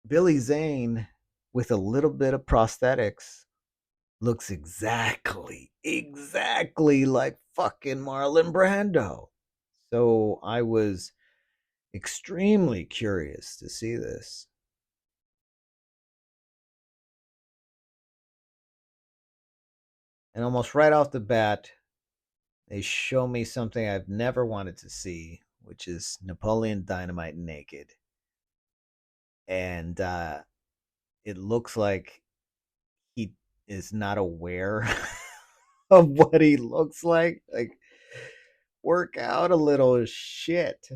Billy Zane with a little bit of prosthetics looks exactly like fucking Marlon Brando. So I was extremely curious to see this. And almost right off the bat, they show me something I've never wanted to see, which is Napoleon Dynamite naked. And it looks like he is not aware of what he looks like. Like, work out a little shit.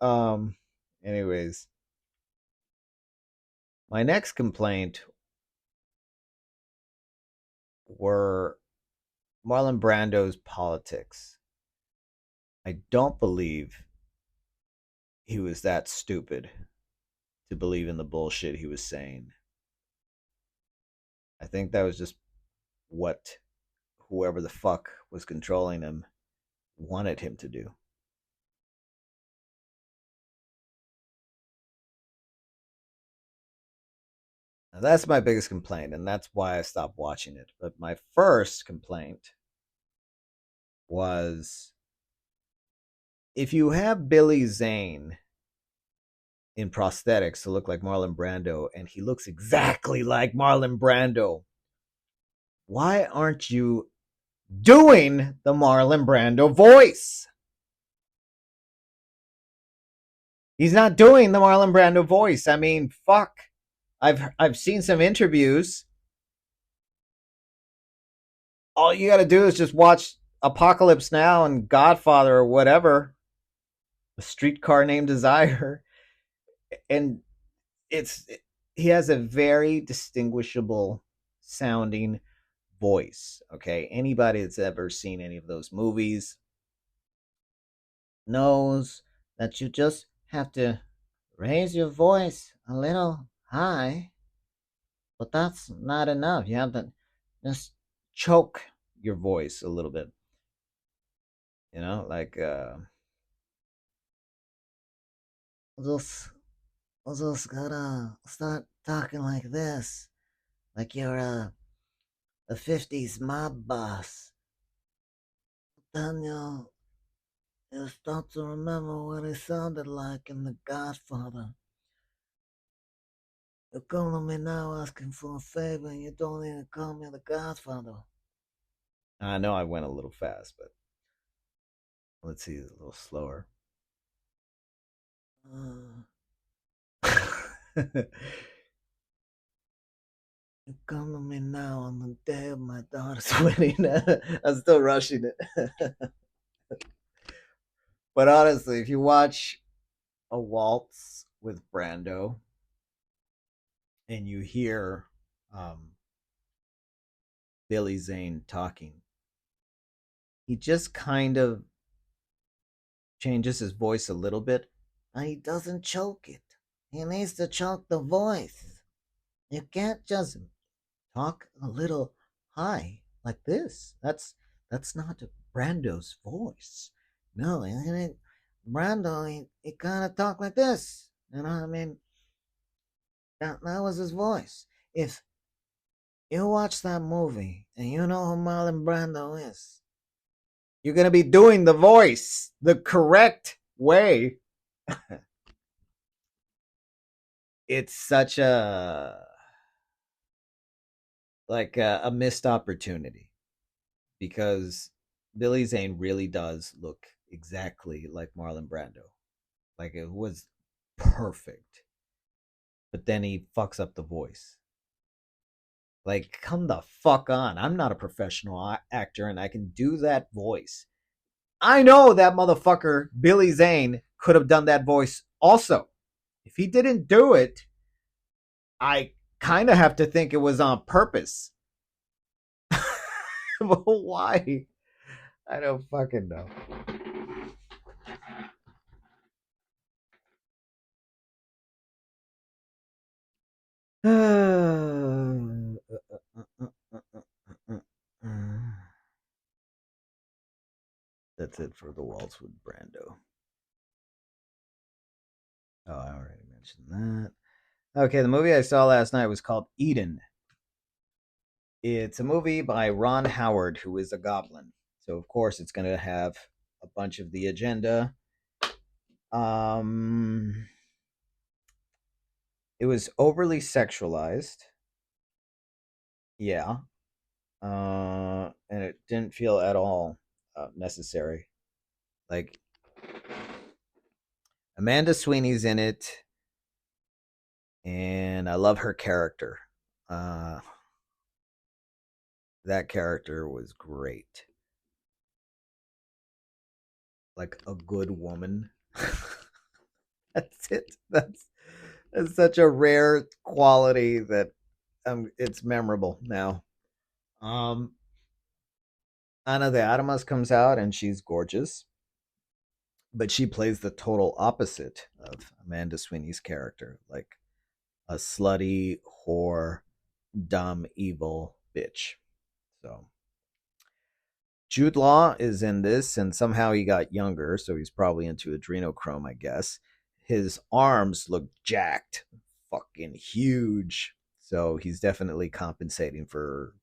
Um, anyways, my next complaint were Marlon Brando's politics. I don't believe he was that stupid to believe in the bullshit he was saying. I think that was just what whoever the fuck was controlling him wanted him to do. Now, that's my biggest complaint, and that's why I stopped watching it. But my first complaint was if you have Billy Zane in prosthetics to look like Marlon Brando, and he looks exactly like Marlon Brando, why aren't you doing the Marlon Brando voice? He's not doing the Marlon Brando voice. I mean, fuck. I've seen some interviews. All you got to do is just watch Apocalypse Now and Godfather or whatever, A Streetcar Named Desire, and it's he has a very distinguishable sounding voice. Okay, anybody that's ever seen any of those movies knows that you just have to raise your voice a little high, but that's not enough. You have to just choke your voice a little bit. You know, like just just gotta start talking like this, like you're a '50s mob boss. Then you start to remember what he sounded like in The Godfather. You're calling me now asking for a favor, and you don't even call me The Godfather. I know I went a little fast, but let's see, a little slower. Uh, you come to me now on the day of my daughter's wedding. I'm still rushing it. But honestly, if you watch a waltz with Brando and you hear um, Billy Zane talking, he just kind of changes his voice a little bit. And he doesn't choke it. He needs to choke the voice. You can't just talk a little high like this. That's not Brando's voice. No, Brando, he kind of talked like this. You know, I mean, that was his voice. If you watch that movie and you know who Marlon Brando is, you're gonna be doing the voice the correct way. It's such a missed opportunity because Billy Zane really does look exactly like Marlon Brando. Like it was perfect. But then he fucks up the voice. Like, come the fuck on. I'm not a professional actor and I can do that voice. I know that motherfucker, Billy Zane, could have done that voice also. If he didn't do it, I kind of have to think it was on purpose. But why? I don't fucking know. That's it for the waltz with Brando. Oh, I already mentioned that. Okay, the movie I saw last night was called Eden. It's a movie by Ron Howard, who is a goblin. So of course it's going to have a bunch of the agenda. Um, it was overly sexualized. Yeah. And it didn't feel at all necessary. Like Amanda Sweeney's in it, and I love her character. Uh, that character was great. Like a good woman. That's it. That's such a rare quality that it's memorable now. Um, Ana de Armas comes out and she's gorgeous, but she plays the total opposite of Amanda Sweeney's character, like a slutty, whore, dumb, evil bitch. So Jude Law is in this, and somehow he got younger, so he's probably into adrenochrome, I guess. His arms look jacked, fucking huge. So he's definitely compensating for,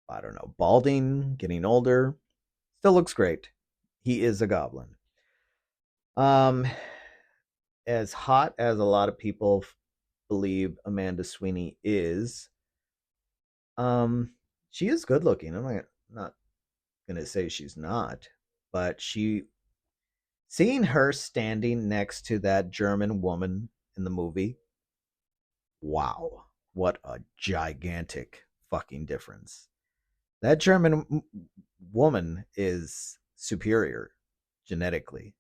I don't know, balding, getting older. Still looks great. He is a goblin. Um, as hot as a lot of people believe Amanda Sweeney is, um, she is good looking. I'm not gonna say she's not, but seeing her standing next to that German woman in the movie, wow, what a gigantic fucking difference. That German woman is superior genetically.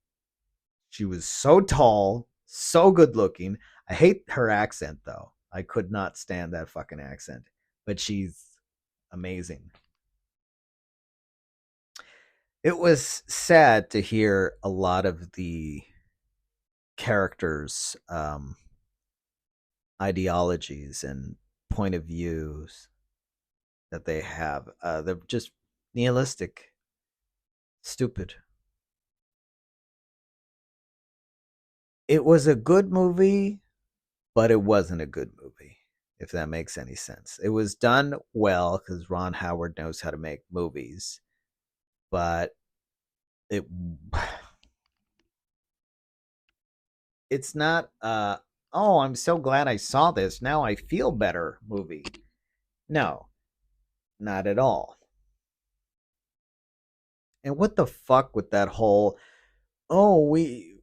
She was so tall, so good looking. I hate her accent though. I could not stand that fucking accent, but she's amazing. It was sad to hear a lot of the characters' ideologies and point of views that they have. They're just nihilistic, stupid. It was a good movie, but it wasn't a good movie, if that makes any sense. It was done well because Ron Howard knows how to make movies, but it it's not oh, I'm so glad I saw this. Now I feel better movie. No, not at all. And what the fuck with that whole, oh, we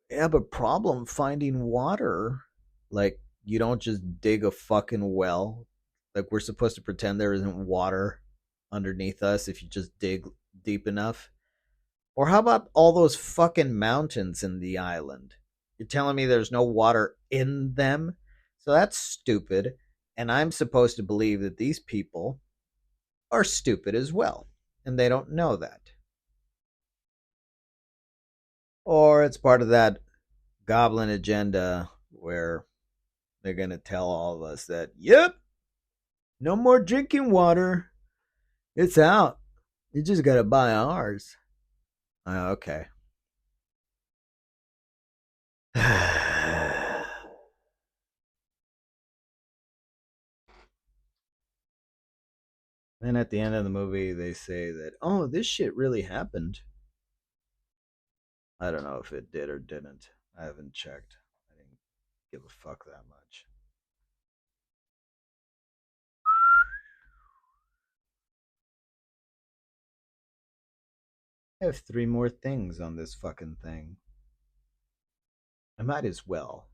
have a problem finding water. Like, you don't just dig a fucking well. Like, we're supposed to pretend there isn't water underneath us if you just dig deep enough. Or how about all those fucking mountains in the island? You're telling me there's no water in them? So that's stupid. And I'm supposed to believe that these people are stupid as well. And they don't know that. Or it's part of that goblin agenda where they're going to tell all of us that, yep, no more drinking water. It's out. You just got to buy ours. Okay. Then at the end of the movie, they say that, oh, this shit really happened. I don't know if it did or didn't. I haven't checked. I didn't give a fuck that much. I have three more things on this fucking thing. I might as well.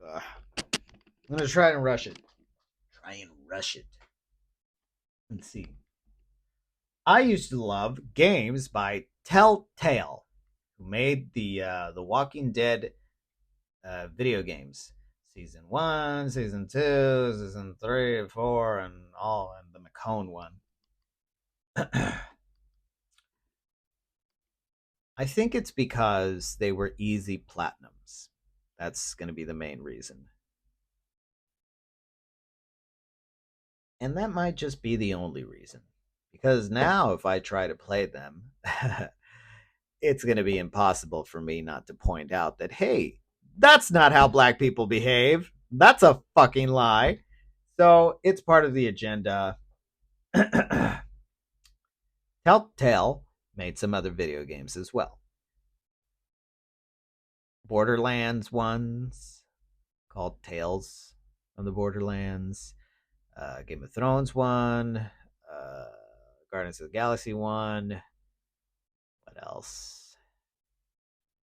Ugh. I'm gonna try and rush it. Try and rush it. Let's see. I used to love games by Telltale, who made the Walking Dead video games. Season 1, Season 2, Season 3, 4, and all, and the McCone one. I think it's because they were easy platinums. That's going to be the main reason. And that might just be the only reason. Because now, if I try to play them, it's going to be impossible for me not to point out that, hey, that's not how black people behave. That's a fucking lie. So it's part of the agenda. Telltale made some other video games as well. Borderlands ones called Tales from the Borderlands. Game of Thrones one. Guardians of the Galaxy one. What else?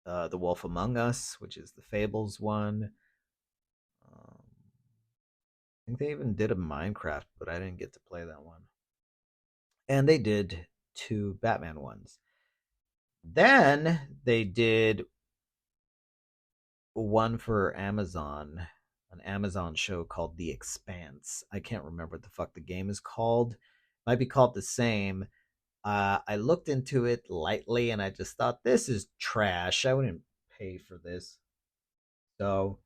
The Wolf Among Us, which is the Fables one. I think they even did a Minecraft, but I didn't get to play that one. And they did two Batman ones. Then they did one for Amazon, an Amazon show called The Expanse. I can't remember what the fuck the game is called. It might be called the same. I looked into it lightly and I just thought, this is trash. I wouldn't pay for this. So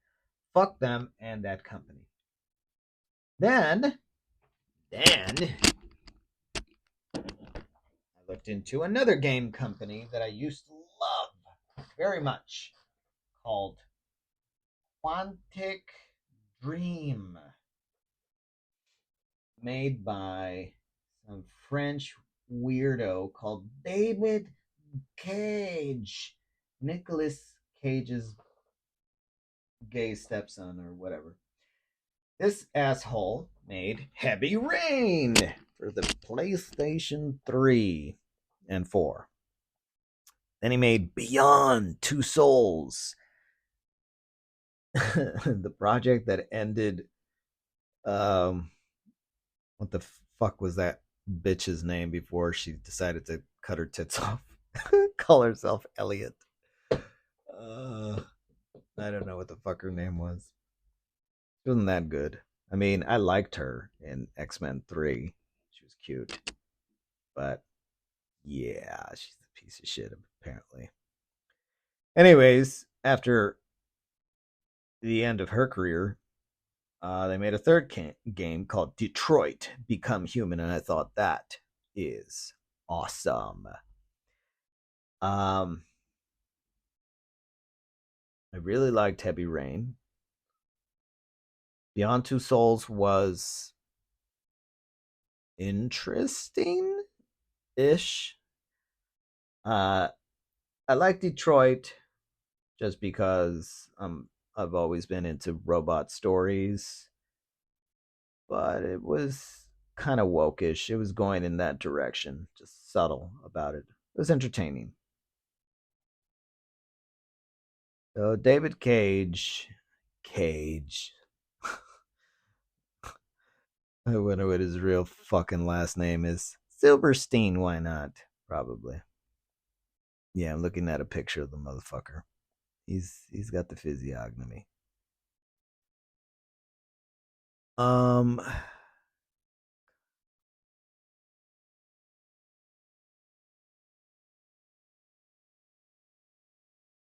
fuck them and that company. Then I looked into another game company that I used to love very much called Quantic Dream, made by some French weirdo called David Cage, Nicolas Cage's gay stepson or whatever. This asshole made Heavy Rain for the PlayStation 3 and 4. Then he made Beyond Two Souls, the project that ended. What the fuck was that bitch's name before she decided to cut her tits off? Call herself Elliot. I don't know what the fuck her name was. She wasn't that good. I mean, I liked her in X-Men 3. She was cute. But yeah, she's a piece of shit, apparently. Anyways, after the end of her career, they made a third game called Detroit Become Human, and I thought that is awesome. I really liked Heavy Rain. Beyond Two Souls was interesting ish. I like Detroit just because I've always been into robot stories, but it was kind of wokish. It was going in that direction, just subtle about it. It was entertaining. So David Cage. I wonder what his real fucking last name is. Silverstein, why not? Probably. Yeah, I'm looking at a picture of the motherfucker. He's got the physiognomy. Um,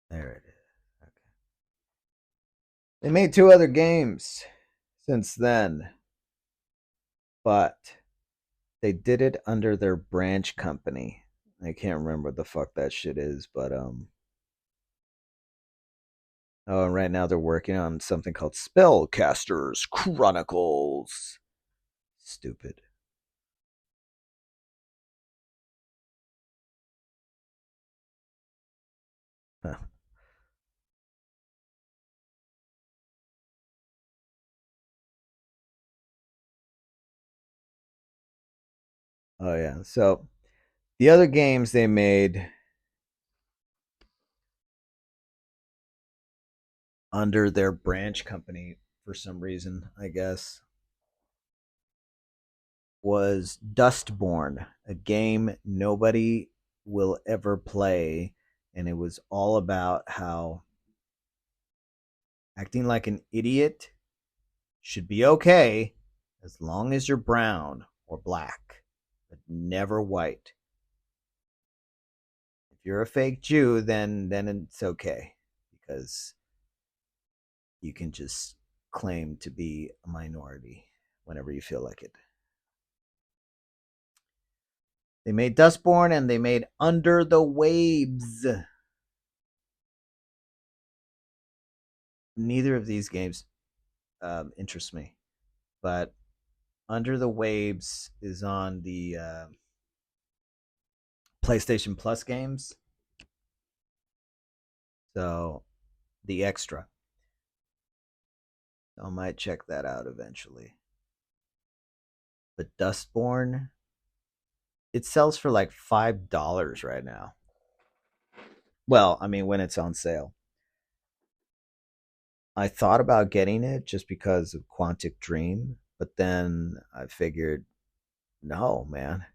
there it is. Okay. They made two other games since then, but they did it under their branch company. I can't remember what the fuck that shit is, but oh, and right now they're working on something called Spellcasters Chronicles. Stupid. Huh. Oh yeah. So the other games they made under their branch company for some reason, I guess, was Dustborn, a game nobody will ever play. And it was all about how acting like an idiot should be okay as long as you're brown or black, but never white. If you're a fake Jew, then it's okay because you can just claim to be a minority whenever you feel like it. They made Dustborn and they made Under the Waves. Neither of these games interest me, but Under the Waves is on the PlayStation Plus games, so the extra. I might check that out eventually. But Dustborn, it sells for like $5 right now. Well, I mean, when it's on sale. I thought about getting it just because of Quantic Dream, but then I figured, no, man,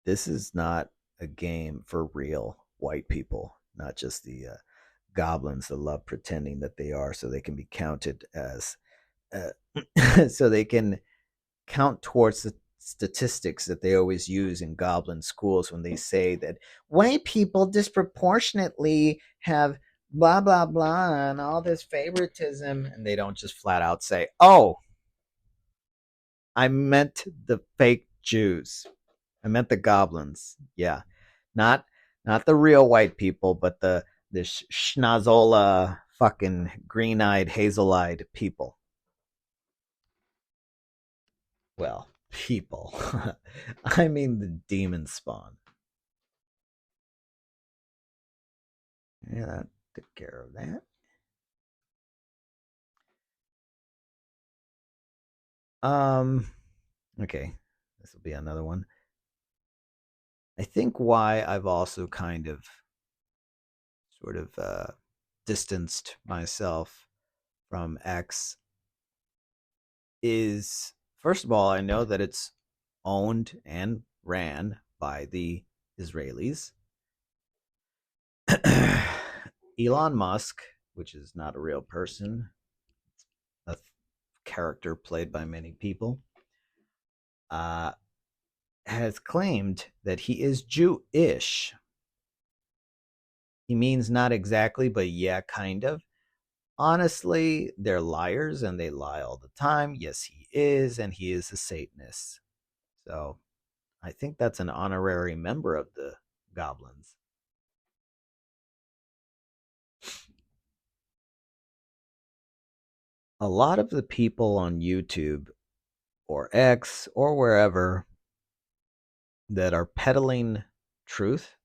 this is not a game for real white people, not just the goblins that love pretending that they are so they can be counted as, so they can count towards the statistics that they always use in goblin schools when they say that white people disproportionately have blah blah blah and all this favoritism, and they don't just flat out say, oh, I meant the fake Jews, I meant the goblins. Yeah, not not the real white people, but the schnozola fucking green-eyed hazel-eyed people. Well, people. I mean the demon spawn. Yeah, that took care of that. Um, okay, this will be another one. I think why I've also kind of sort of distanced myself from X is, first of all, I know that it's owned and ran by the Israelis. Elon Musk, which is not a real person, a character played by many people, uh, has claimed that he is Jewish. He means not exactly, but yeah, kind of. Honestly, they're liars and they lie all the time. Yes, he is, and he is a Satanist. So I think that's an honorary member of the goblins. A lot of the people on YouTube or X or wherever that are peddling truth,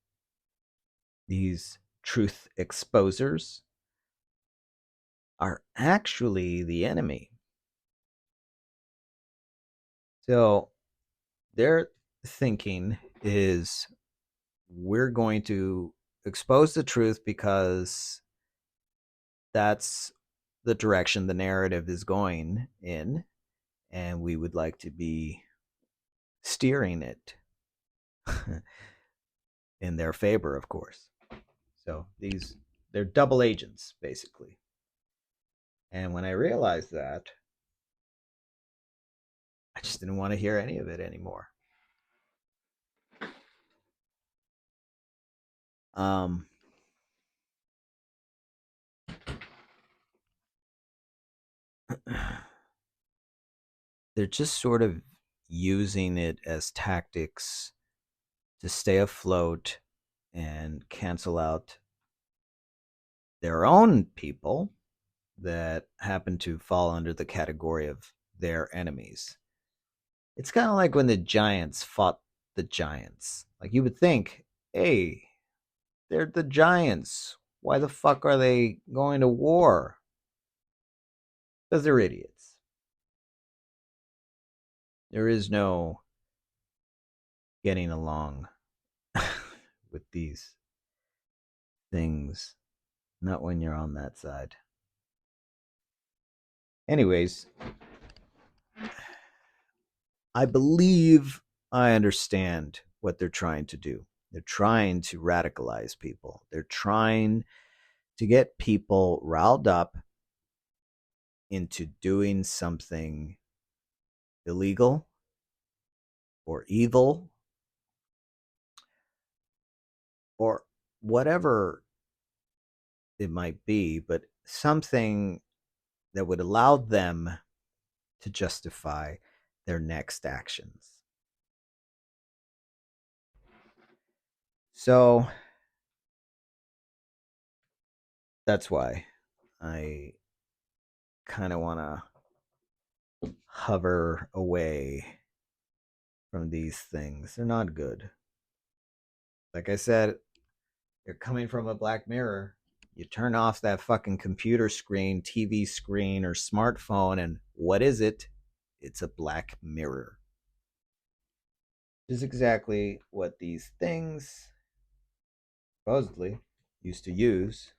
these truth exposers, are actually the enemy. So their thinking is, we're going to expose the truth because that's the direction the narrative is going in, and we would like to be steering it in their favor, of course. So they're double agents basically. And when I realized that, I just didn't want to hear any of it anymore. Um, they're just sort of using it as tactics to stay afloat and cancel out their own people that happen to fall under the category of their enemies. It's kind of like when the Giants fought the Giants. Like you would think, hey, they're the Giants. Why the fuck are they going to war? Because they're idiots. There is no getting along with these things, not when you're on that side. Anyways, I believe I understand what they're trying to do. They're trying to radicalize people. They're trying to get people riled up into doing something illegal or evil or whatever it might be, but something that would allow them to justify their next actions. So that's why I kind of want to hover away from these things. They're not good. Like I said, they're coming from a black mirror. You turn off that fucking computer screen, TV screen, or smartphone, and what is it? It's a black mirror. This is exactly what these things supposedly used to use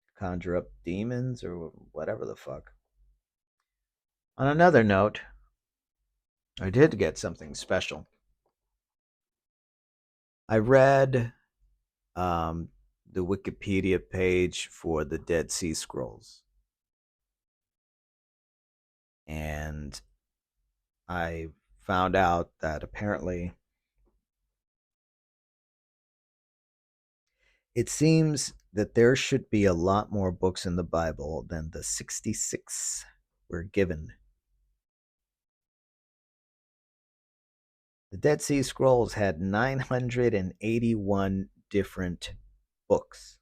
to conjure up demons or whatever the fuck. On another note, I did get something special. I read um, the Wikipedia page for the Dead Sea Scrolls. And I found out that apparently it seems that there should be a lot more books in the Bible than the 66 we're given. The Dead Sea Scrolls had 981 different books,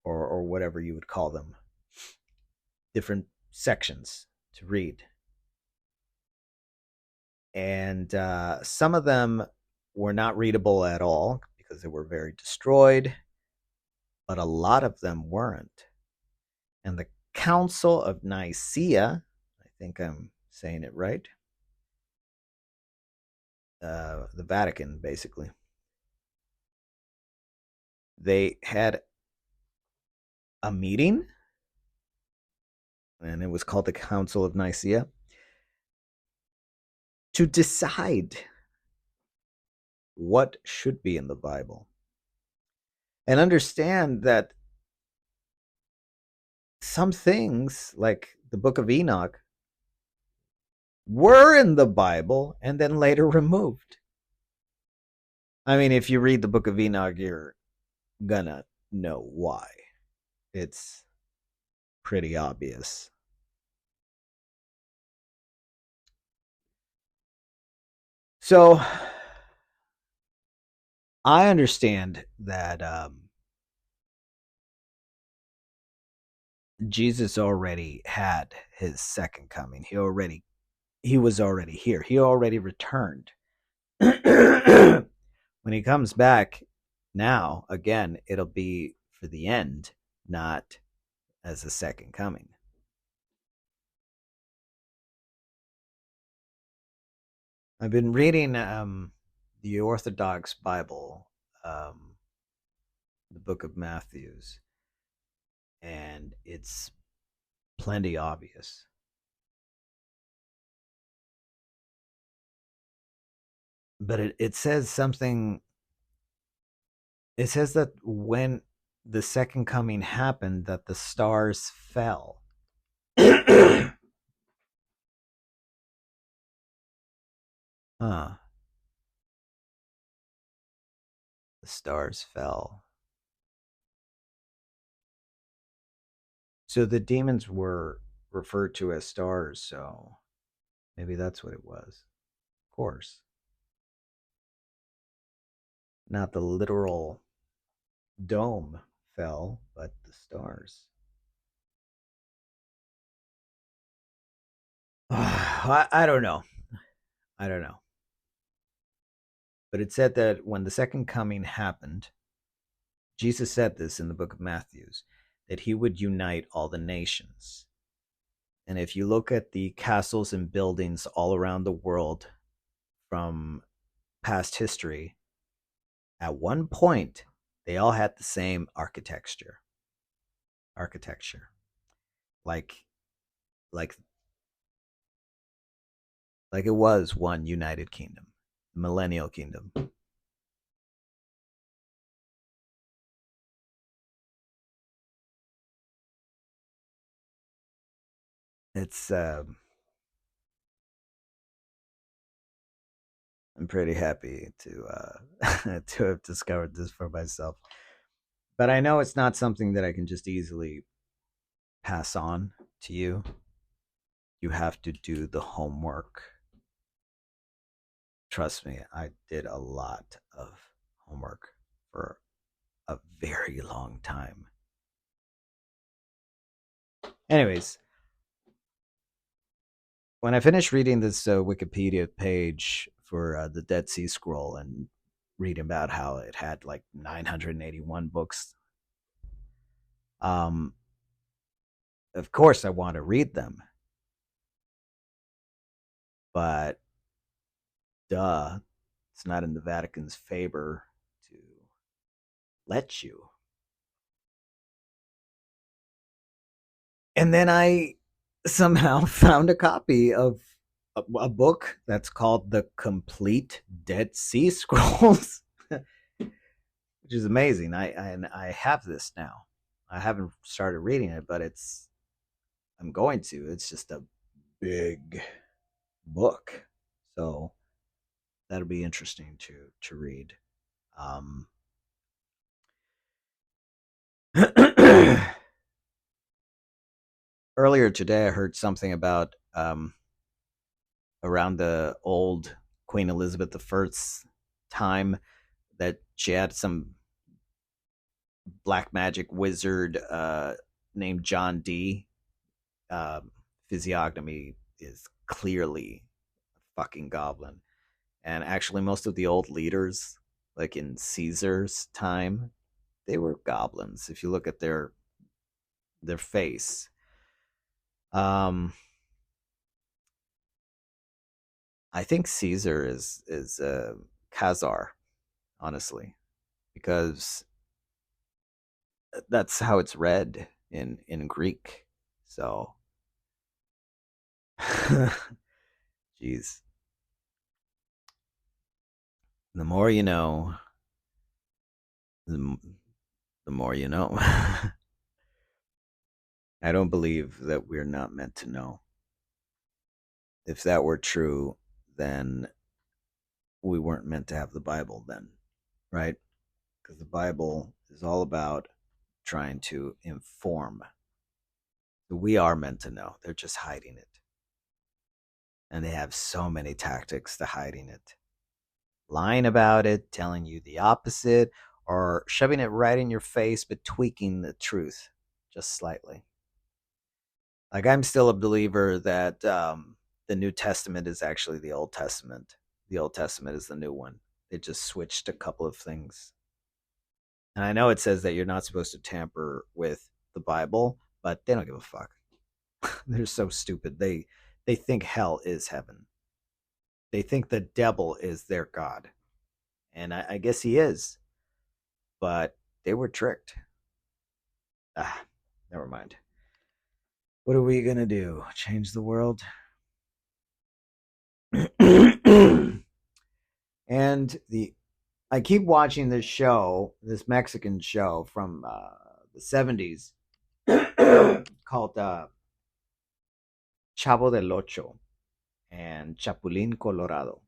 or whatever you would call them, different sections to read. And some of them were not readable at all because they were very destroyed, but a lot of them weren't. And the Council of Nicaea, I think I'm saying it right, the Vatican basically, they had a meeting, and it was called the Council of Nicaea, to decide what should be in the Bible. And understand that some things, like the book of Enoch, were in the Bible and then later removed. I mean, if you read the book of Enoch, you're gonna know why. It's pretty obvious. So I understand that Jesus already had his second coming. He was already here. He already returned. When he comes back now, again, it'll be for the end, not as a second coming. I've been reading the Orthodox Bible, um, the book of Matthews, and it's plenty obvious. But it says something. It says that when the second coming happened that the stars fell. Huh. The stars fell. So the demons were referred to as stars, so maybe that's what it was. Of course. Not the literal dome fell, but the stars. I don't know. I don't know. But it said that when the second coming happened, Jesus said this in the book of Matthew, that he would unite all the nations. And if you look at the castles and buildings all around the world from past history, at one point, they all had the same architecture. Architecture. Like like like it was one united kingdom, millennial kingdom. It's I'm pretty happy to to have discovered this for myself. But I know it's not something that I can just easily pass on to you. You have to do the homework. Trust me, I did a lot of homework for a very long time. Anyways, when I finished reading this Wikipedia page for the Dead Sea Scroll and reading about how it had like 981 books, um, of course I want to read them, but duh, it's not in the Vatican's favor to let you. And then I somehow found a copy of a book that's called The Complete Dead Sea Scrolls, which is amazing. I have this now. I haven't started reading it, but I'm going to. It's just a big book, so that'll be interesting to read. Um, Earlier today, I heard something about around the old Queen Elizabeth I's time that she had some black magic wizard named John Dee. Physiognomy is clearly a fucking goblin. And actually, most of the old leaders, like in Caesar's time, they were goblins. If you look at their face, um, I think Caesar is Khazar, honestly, because that's how it's read in Greek. So, jeez, the more you know, the, the more you know. I don't believe that we're not meant to know. If that were true, then we weren't meant to have the Bible then, right? Because the Bible is all about trying to inform. We are meant to know. They're just hiding it. And they have so many tactics to hiding it. Lying about it, telling you the opposite, or shoving it right in your face, but tweaking the truth just slightly. Like, I'm still a believer that the New Testament is actually the Old Testament. The Old Testament is the new one. It just switched a couple of things. And I know it says that you're not supposed to tamper with the Bible, but they don't give a fuck. They're so stupid. They think hell is heaven. They think the devil is their god. And I guess he is. But they were tricked. Ah, never mind. What are we gonna do? Change the world? And the I keep watching this show, this Mexican show from the 70s called Chavo del Ocho and Chapulín Colorado.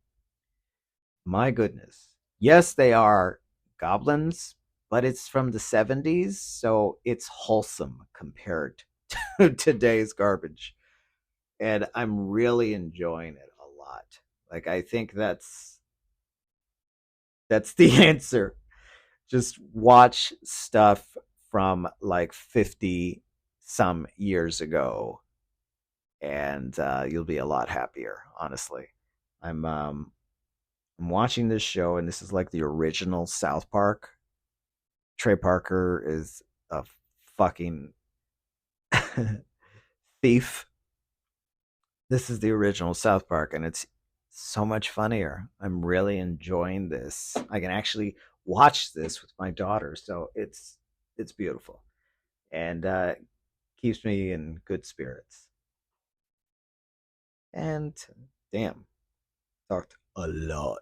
My goodness. Yes, they are goblins, but it's from the 70s, so it's wholesome compared to today's garbage. And I'm really enjoying it a lot. Like I think that's the answer. Just watch stuff from like 50 some years ago and you'll be a lot happier, honestly. I'm watching this show, and this is like the original South Park. Trey Parker is a fucking thief. This is the original South Park, and it's so much funnier. I'm really enjoying this. I can actually watch this with my daughter, so it's beautiful, and keeps me in good spirits. And damn, talked a lot.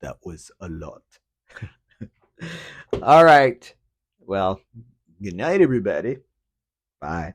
That was a lot. All right. Well, good night, everybody. Bye.